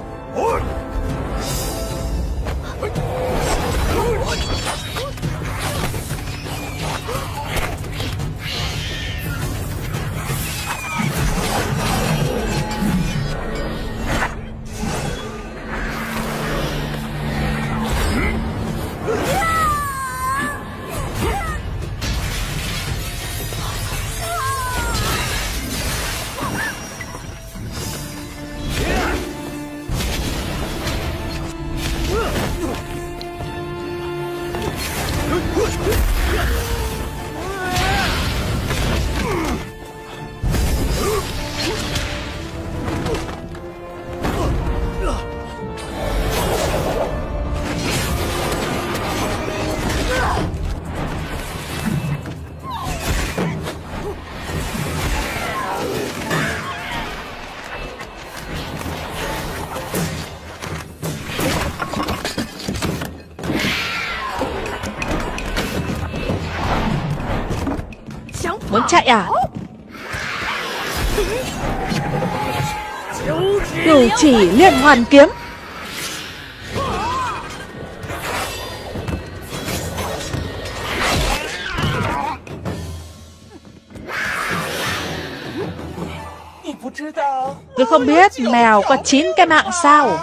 Speaker 1: Muốn chạy à? Cửu chỉ liên hoàn kiếm. Ngươi không biết mèo có 9 cái mạng sao?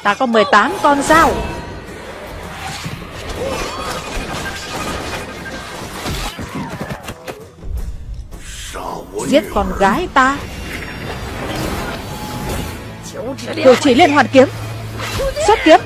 Speaker 1: Ta có 18 con dao. Giết con gái ta. Cửu chỉ liên hoàn kiếm. Xuất kiếm.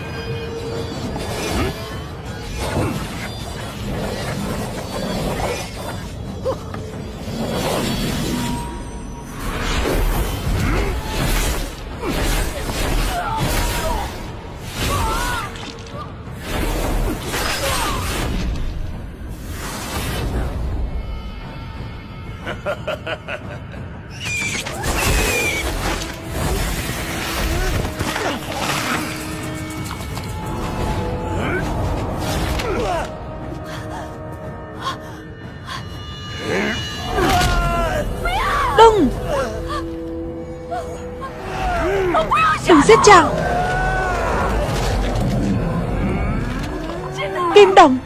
Speaker 1: Đừng! Đừng giết chàng! Kim đồng!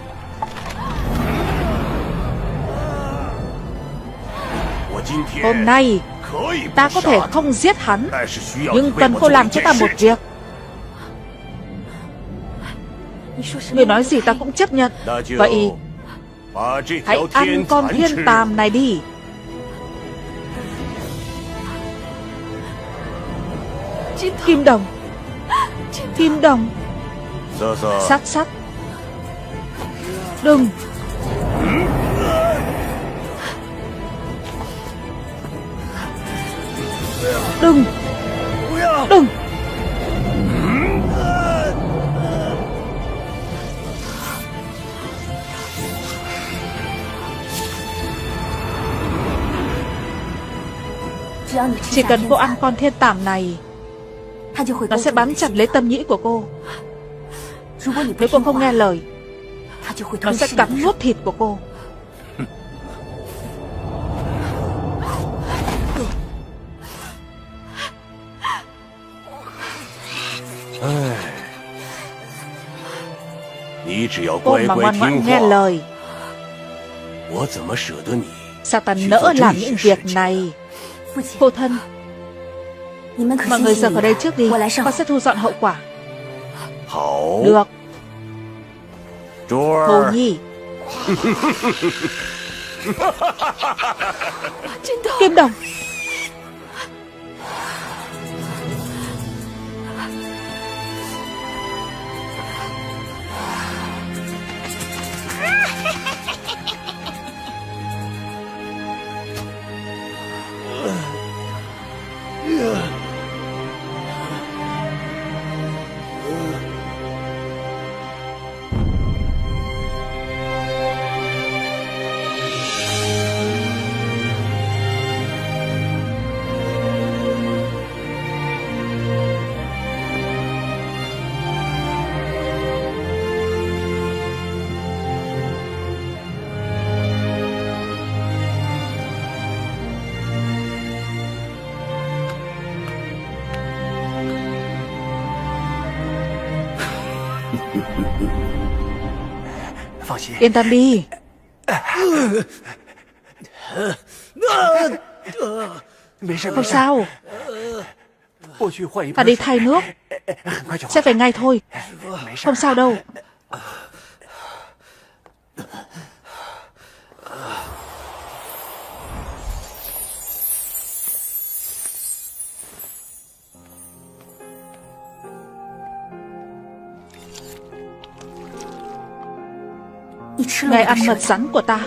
Speaker 1: Hôm nay ta có thể không giết hắn, nhưng cần cô làm cho ta một việc. Người nói gì ta cũng chấp nhận. Vậy hãy ăn con thiên tàm này đi. Kim đồng! Kim đồng! Sắt sắt! Đừng! Đừng! Đừng! Chỉ cần cô ăn con thiên tàm này, nó sẽ bám chặt lấy tâm nhĩ của cô. Nếu cô không nghe lời, nó sẽ cắn nuốt thịt của cô. Cô mà ngoan ngoãn nghe lời, sao ta nỡ làm những việc này? Phụ thân, mọi người rời khỏi đây trước đi, con sẽ thu dọn hậu quả. Được. Hồ Nhi. Kim đồng! Yên tâm đi. Không sao. Ta đi thay nước, sẽ về ngay thôi. Không sao đâu. Ngày ăn mật rắn của ta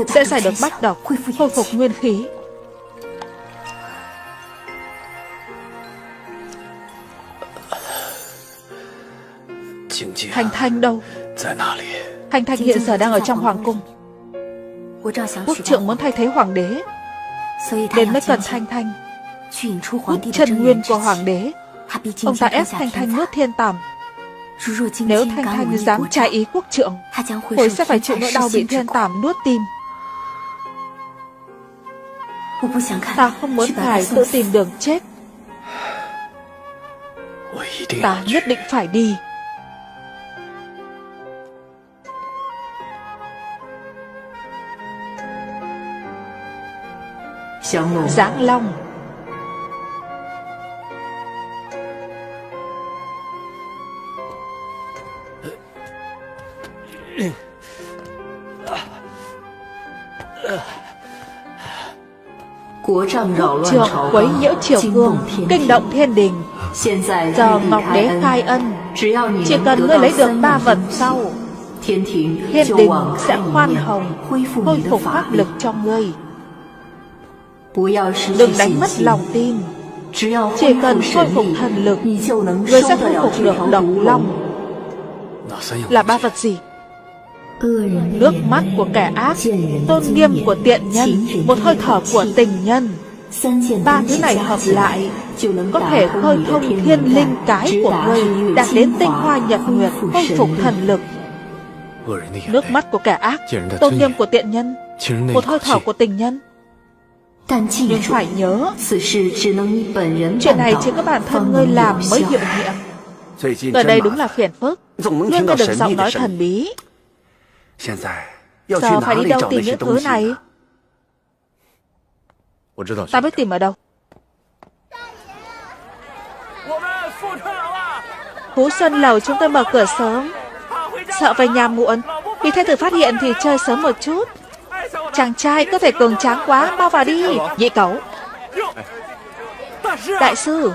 Speaker 1: sẽ giải được bách độc, khôi phục nguyên khí. Thanh Thanh đâu? Thanh Thanh hiện giờ đang ở trong hoàng cung. Quốc trưởng muốn thay thế hoàng đế, nên mới cần Thanh Thanh hút chân nguyên của hoàng đế. Ông ta ép Thanh Thanh nuốt thiên tàm. Nếu Thanh Thanh dám trái ý quốc trưởng, Hồi sẽ phải chịu nỗi đau bị thiên tàm nuốt tim. Ta không muốn ngài tự tìm đường chết. Ta nhất định phải đi. Giáng Long. Quốc trượng quấy nhiễu triều cương, kinh động thiên đình. Giờ Ngọc Đế khai ân, chỉ cần ngươi lấy được 3 vật sau, thiên đình sẽ khoan hồng, khôi phục pháp lực cho ngươi. Đừng đánh mất lòng tin. Chỉ cần khôi phục thần lực, ngươi sẽ khôi phục được độc long. Là 3 vật gì? Nước mắt của kẻ ác, tôn nghiêm của tiện nhân, một hơi thở của tình nhân. 3 thứ này hợp lại có thể khơi thông thiên linh cái của ngươi, đạt đến tinh hoa nhật nguyệt, khôi phục thần lực. Nước mắt của kẻ ác, tôn nghiêm của tiện nhân, một hơi thở của tình nhân. Nhưng phải nhớ, chuyện này chỉ có bản thân ngươi làm mới hiệu nghiệm. Ở đây đúng là phiền phức. Ngươi có được giọng nói thần bí. Giờ phải đi đâu tìm những thứ này? Ta biết tìm ở đâu. Phú Xuân Lầu chúng tôi mở cửa sớm, sợ về nhà muộn, vì thái tử phát hiện thì chơi sớm một chút. Chàng trai cơ thể cường tráng quá, mau vào đi. Nhị cẩu. Đại sư,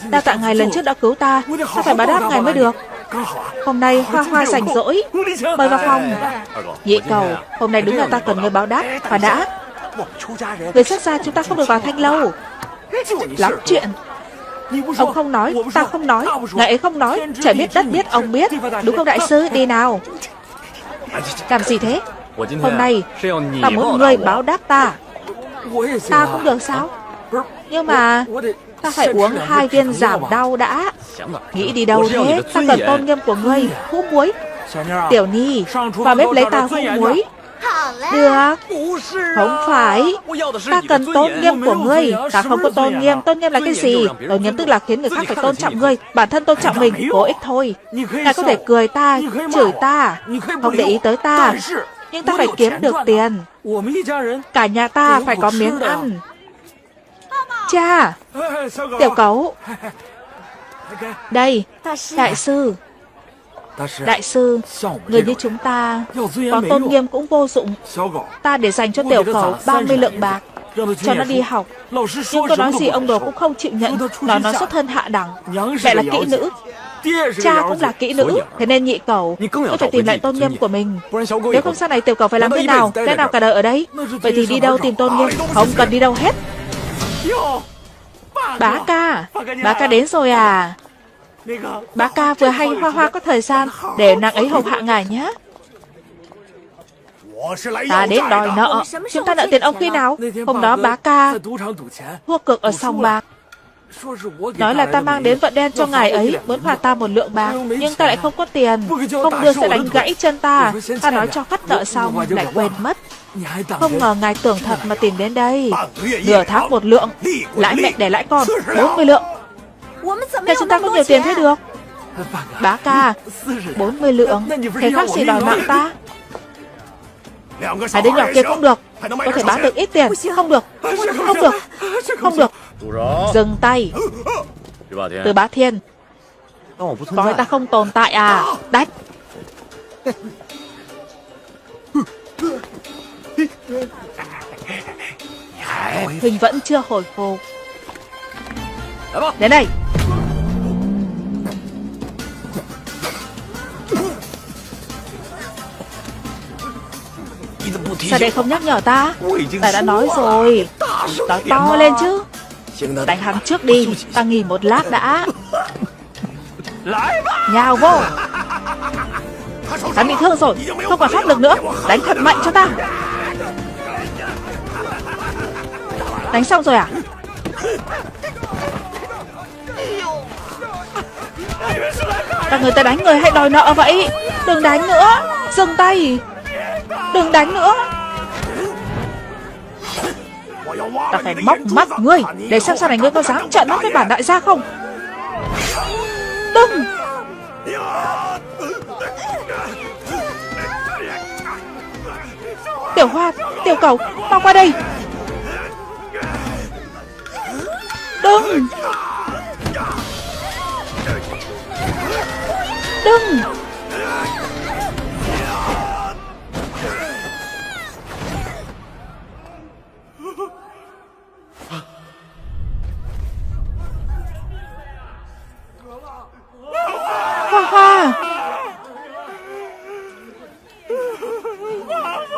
Speaker 1: đa tạ ngài lần trước đã cứu ta, ta phải báo đáp ngài mới được. Hôm nay Hoa Hoa rảnh rỗi, mời vào phòng. Nhị cẩu, hôm nay đúng là ta cần người báo đáp. Và đã, người xuất gia chúng ta không được vào Thanh Lâu. Lắm chuyện. Ông không nói, ta không nói, ngài ấy không nói, trời biết đất biết, ông biết. Đúng không đại sư? Đi nào. Làm gì thế? Hôm nay ta muốn ngươi báo đáp ta. Ta cũng được sao? Nhưng mà ta phải uống 2 viên giảm đau đã. Nghĩ đi đâu thế? Ta cần tôn nghiêm của ngươi. Hút muối. Tiểu Nhi, vào bếp lấy ta hút muối. Được. Không phải, ta cần tôn nghiêm của ngươi. Ta không có tôn nghiêm. Tôn nghiêm là cái gì? Tôn nghiêm tức là khiến người khác phải tôn trọng ngươi. Bản thân tôn trọng mình, cố ích thôi. Ngài có thể cười ta, chửi ta, không để ý tới ta, nhưng ta phải kiếm được tiền. Cả nhà ta phải có miếng ăn. Cha. Tiểu cẩu. Đây, đại sư. Đại sư, người như chúng ta có tôn nghiêm cũng vô dụng. Ta để dành cho tiểu cẩu 30 lượng bạc, cho nó đi học. Nhưng có nói gì ông đồ cũng không chịu nhận. Nó xuất thân hạ đẳng. Mẹ là kỹ nữ, cha cũng là kỹ nữ. Thế nên nhị cẩu, tôi phải tìm lại tôn nghiêm của mình. Nếu không sau này tiểu cẩu phải làm thế nào? Lẽ nào cả đời ở đấy? Vậy thì đi đâu tìm tôn nghiêm? Không cần đi đâu hết. Bá ca đến rồi à? Bá ca vừa hay Hoa Hoa có thời gian để nàng ấy hầu hạ ngài nhé. Ta đến đòi nợ. Chúng ta nợ tiền ông khi nào? Hôm đó bá ca thua cược ở sòng bạc, nói là ta mang đến vận đen cho ngài ấy, muốn phạt ta 1 lượng bạc, nhưng ta lại không có tiền, không đưa sẽ đánh gãy chân ta. Ta nói cho phát nợ xong lại quên mất. Không ngờ ngài tưởng thật mà tìm đến đây. Nửa tháng 1 lượng, lãi mẹ để lãi con 40 lượng. Thế chúng ta có nhiều tiền thế được? Bá ca, 40 lượng, thế khác gì đòi mạng ta? 2 đứa nhỏ kia cũng được, có thể bán được ít tiền. Không được, không được, không được. Dừng tay. Từ Bá Thiên, coi ta không tồn tại à? Đánh. Huỳnh vẫn chưa hồi phục. Đến đây. Sao đây không nhắc nhở ta? Ta đã nói rồi, nói to lên chứ. Đánh hắn trước đi, ta nghỉ 1 lát đã. Nhào vô. Hắn bị thương rồi, không còn pháp lực nữa. Đánh thật mạnh cho ta. Đánh xong rồi à? Các người ta đánh người hay đòi nợ vậy? Đừng đánh nữa. Dừng tay. Đừng đánh nữa. Ta phải móc mắt ngươi để xem sau này ngươi có dám trợn mắt với bản đại gia không. Đừng! Tiểu Hoa, Tiểu Cẩu, mau qua đây. Đừng! Đừng! Hoa Hoa!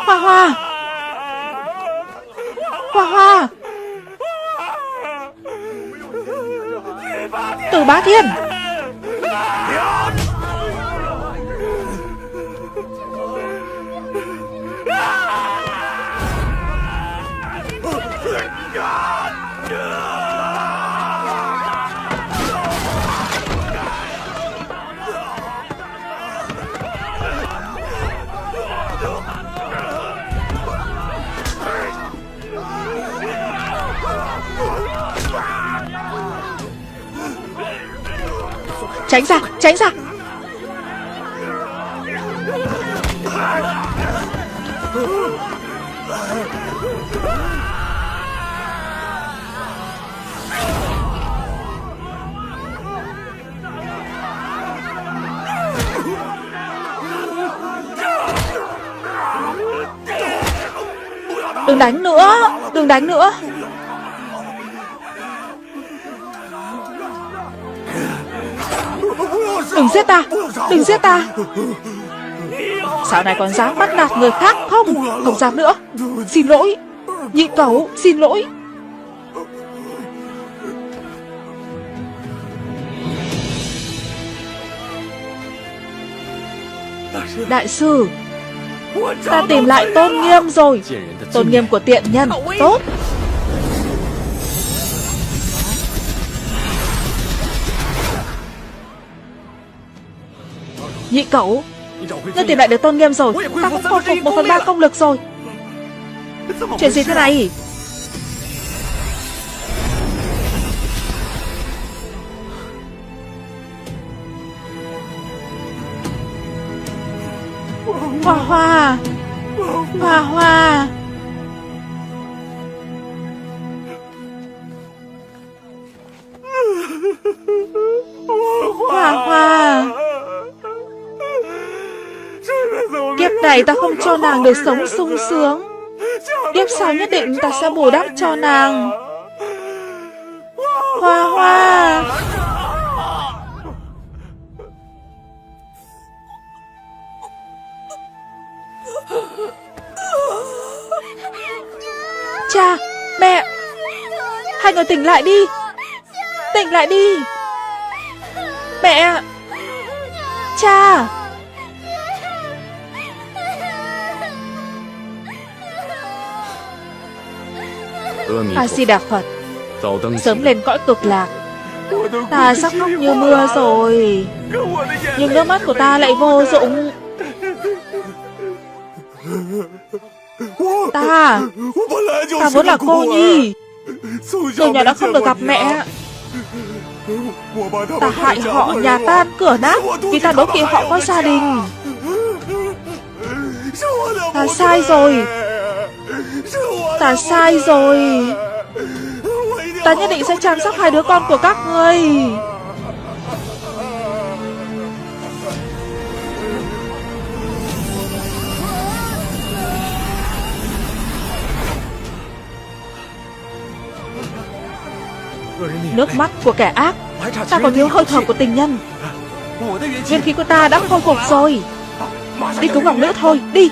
Speaker 1: Hoa Hoa! Hoa Hoa! Từ Bá Thiên! Tránh ra, tránh ra. Đừng đánh nữa, đừng đánh nữa. Đừng giết ta, đừng giết ta. Sao này còn dám bắt nạt người khác không? Không dám nữa. Xin lỗi, Nhị Cẩu, xin lỗi. Đại sư, ta tìm lại tôn nghiêm rồi. Tôn nghiêm của tiện nhân. Tốt. Nhị Cẩu, ngươi tìm lại được tôn nghiêm rồi. Ta cũng khôi phục 1/3 công lực rồi. Chuyện gì thế này? Hoa Hoa! Hoa Hoa! Hoa Hoa! Kiếp này ta không cho nàng được sống sung sướng. Kiếp sau nhất định ta sẽ bù đắp cho nàng. Hoa Hoa! Cha, mẹ, hai người tỉnh lại đi. Tỉnh lại đi. Mẹ, cha. A-di-đà Phật. Sớm lên cõi cực lạc. Ta sắp khóc như mưa rồi, nhưng nước mắt của ta lại vô dụng. Ta vốn là cô nhi, từ nhỏ đã không được gặp mẹ. Ta hại họ nhà tan cửa nát vì ta đố kỵ họ có gia đình. Ta sai rồi. Ta sai rồi. Ta nhất định sẽ chăm sóc hai đứa con của các ngươi. Nước mắt của kẻ ác. Ta còn thiếu hơi thở của tình nhân. Nguyên khí của ta đã khôi phục rồi. Đi cứu Ngọc Nữ thôi, đi.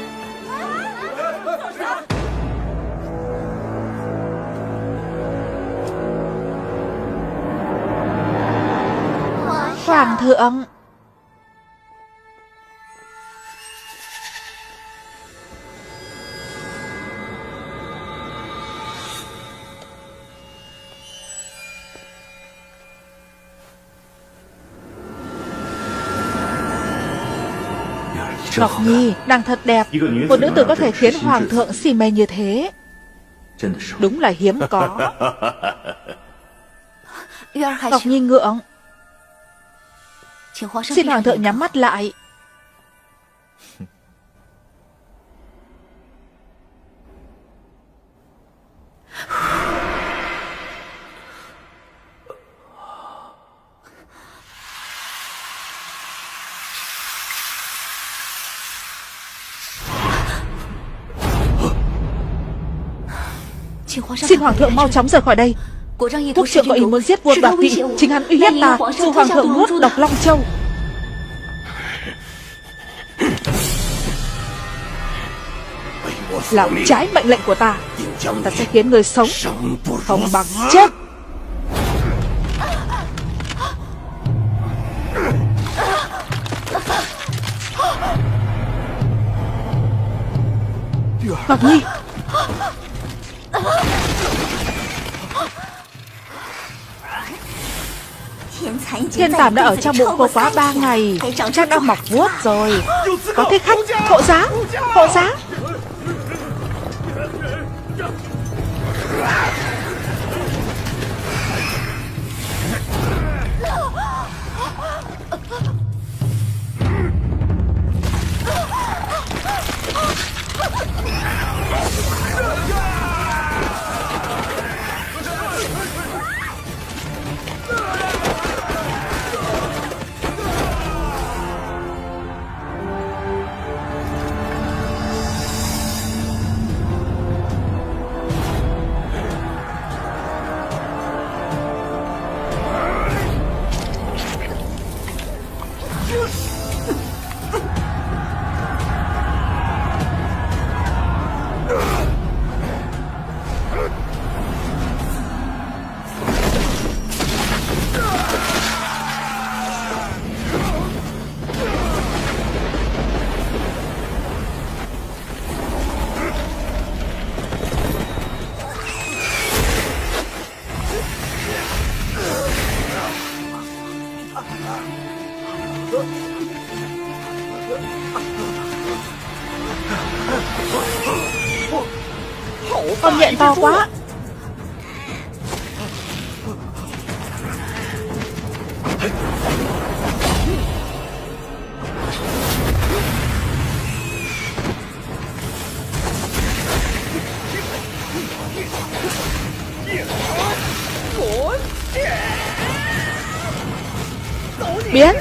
Speaker 1: Hoàng thượng. Ngọc Nhi, nàng thật đẹp. Một nữ tử có thể khiến hoàng thượng si mê như thế. Đúng là hiếm có. Ngọc Nhi ngượng. Xin hoàng thượng nhắm mắt lại. Xin hoàng thượng mau chóng rời khỏi đây. Quốc trượng có ý muốn giết vua Đoạt Vị, chính hắn uy hiếp ta, dù hoàng thượng nuốt độc Long Châu. Làm trái mệnh lệnh của ta, ta sẽ khiến người sống không bằng chết. Ngọc Nhi. Thiên Tàm đã ở trong bụng cô quá 3 ngày, chắc đã mọc vuốt rồi. Có thích khách, hộ giá, hộ giá. Con nhện to quá. Biến.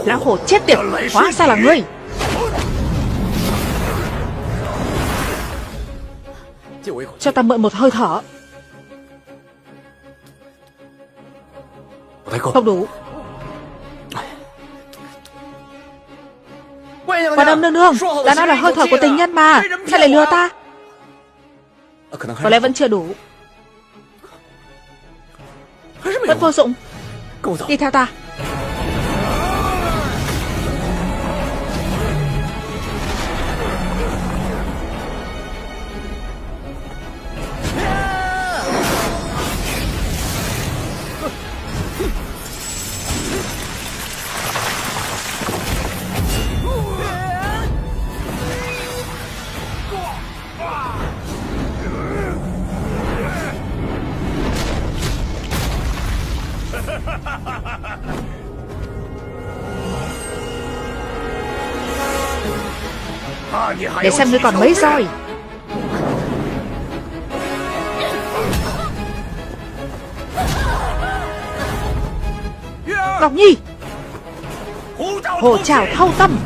Speaker 1: Lão hổ chết tiệt, hóa ra là ngươi. Cho ta mượn một hơi thở. Không đủ. Quan âm nương nương, đã nói là hơi thở của tình nhân mà, sao lại lừa ta? Có lẽ vẫn chưa đủ. Vẫn vô dụng. Đi theo ta. Để xem ngươi còn mấy roi. Ngọc Nhi. Hổ trảo thâu tâm.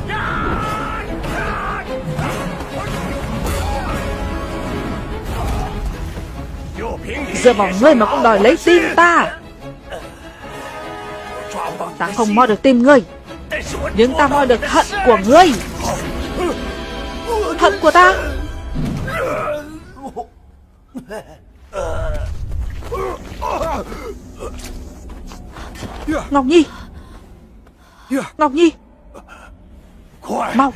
Speaker 1: Dựa vào ngươi mà cũng đòi lấy tim ta. Ta không moi được tim ngươi, nhưng ta moi được hận của ngươi. Hận của ta. Ngọc Nhi. Ngọc Nhi. Mau,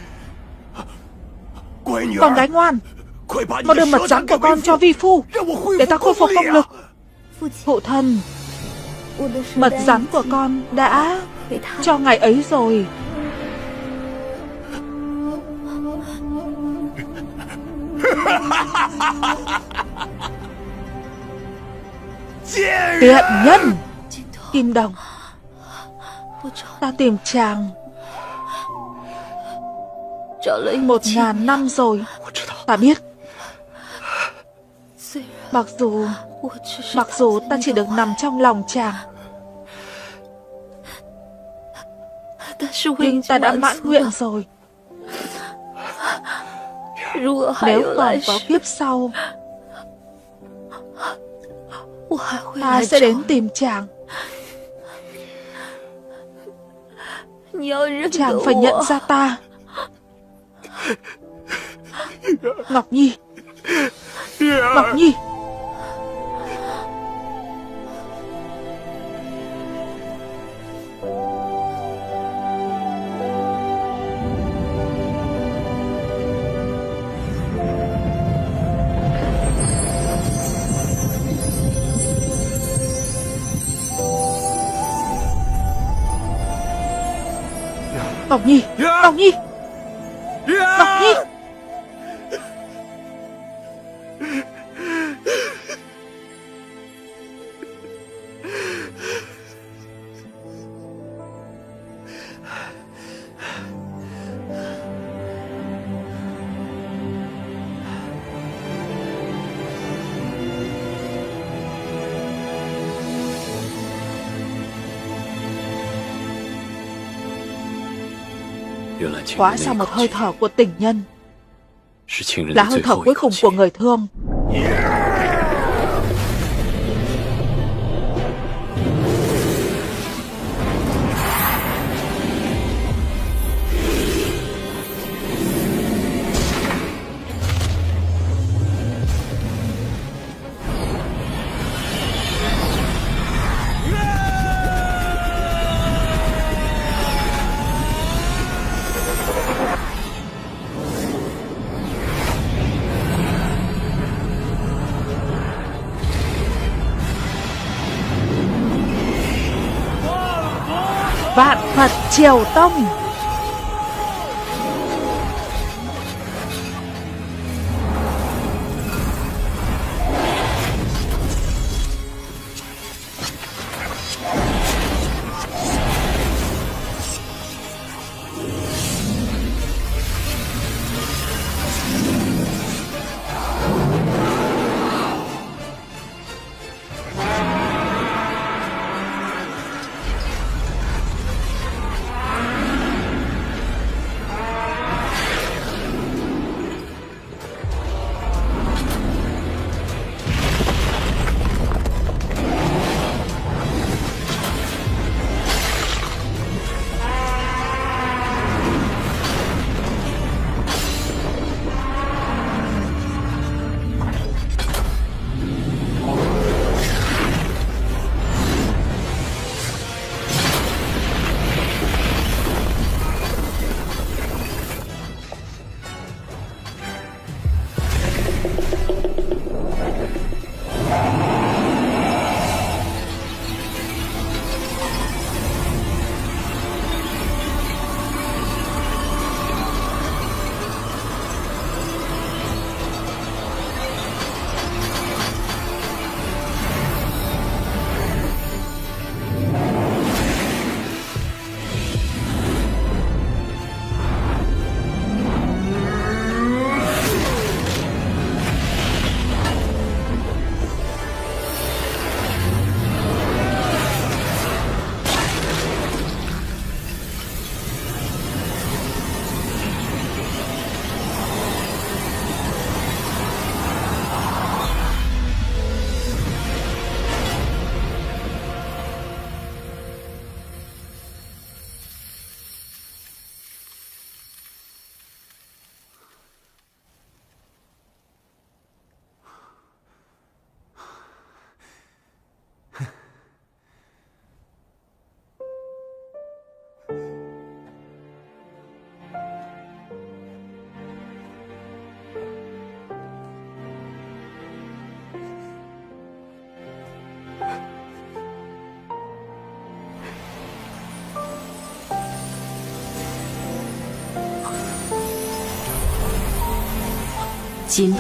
Speaker 1: con gái ngoan, mau đưa mật rắn của con cho vi phu, để ta khôi phục công lực. Phụ thân, mật rắn của con đã cho ngài ấy rồi. Tiện nhân! Kim Đồng, ta tìm chàng 1000 năm rồi. Ta biết. Mặc dù ta chỉ được nằm trong lòng chàng, nhưng ta đã mãn nguyện rồi. Nếu còn có kiếp sau, ta sẽ đến tìm chàng. Chàng phải nhận ra ta. Ngọc Nhi, Ngọc Nhi. Ngọc Nhi, Ngọc Nhi, Ngọc Nhi. Hóa ra một hơi thở của tình nhân là hơi thở cuối cùng của người thương. Vạn Phật Triều Tông.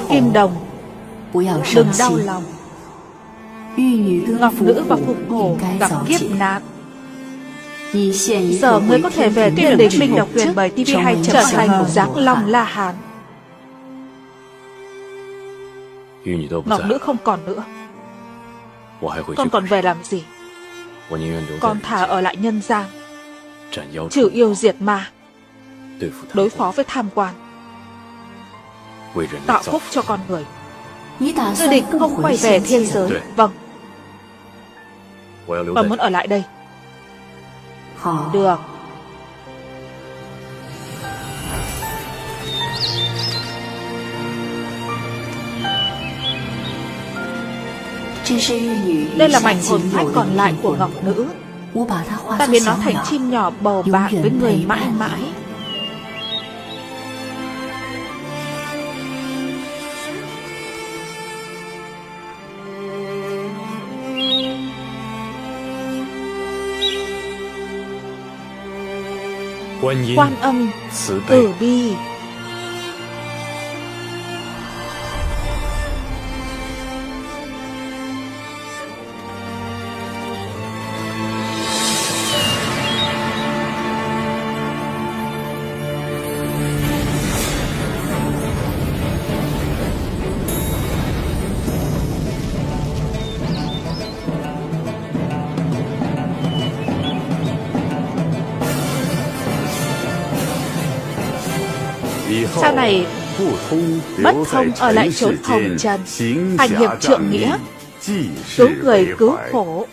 Speaker 1: Kim Đồng, đừng đau lòng. Ngọc Nữ và Phục Hổ gặp kiếp nạn. Giờ ngươi có thể về tuyên đỉnh Minh Độc Huyền bởi TV2 trở thành Giáng Long La Hán. Ngọc Nữ không còn nữa. Con còn về làm gì? Con thà ở lại nhân gian, trừ yêu diệt ma, đối phó với tham quan, tạo phúc cho con người. Ngươi định không quay về thiên giới? Vâng. Con muốn ở lại đây. Được. Đây là mảnh hồn phách còn lại của Ngọc Nữ. Ta biến nó thành chim nhỏ bầu bạn với người mãi mãi. Quan Âm từ bi. Sau này bất thông ở lại chốn hồng trần, hành hiệp trượng nghĩa, cứu người cứu khổ.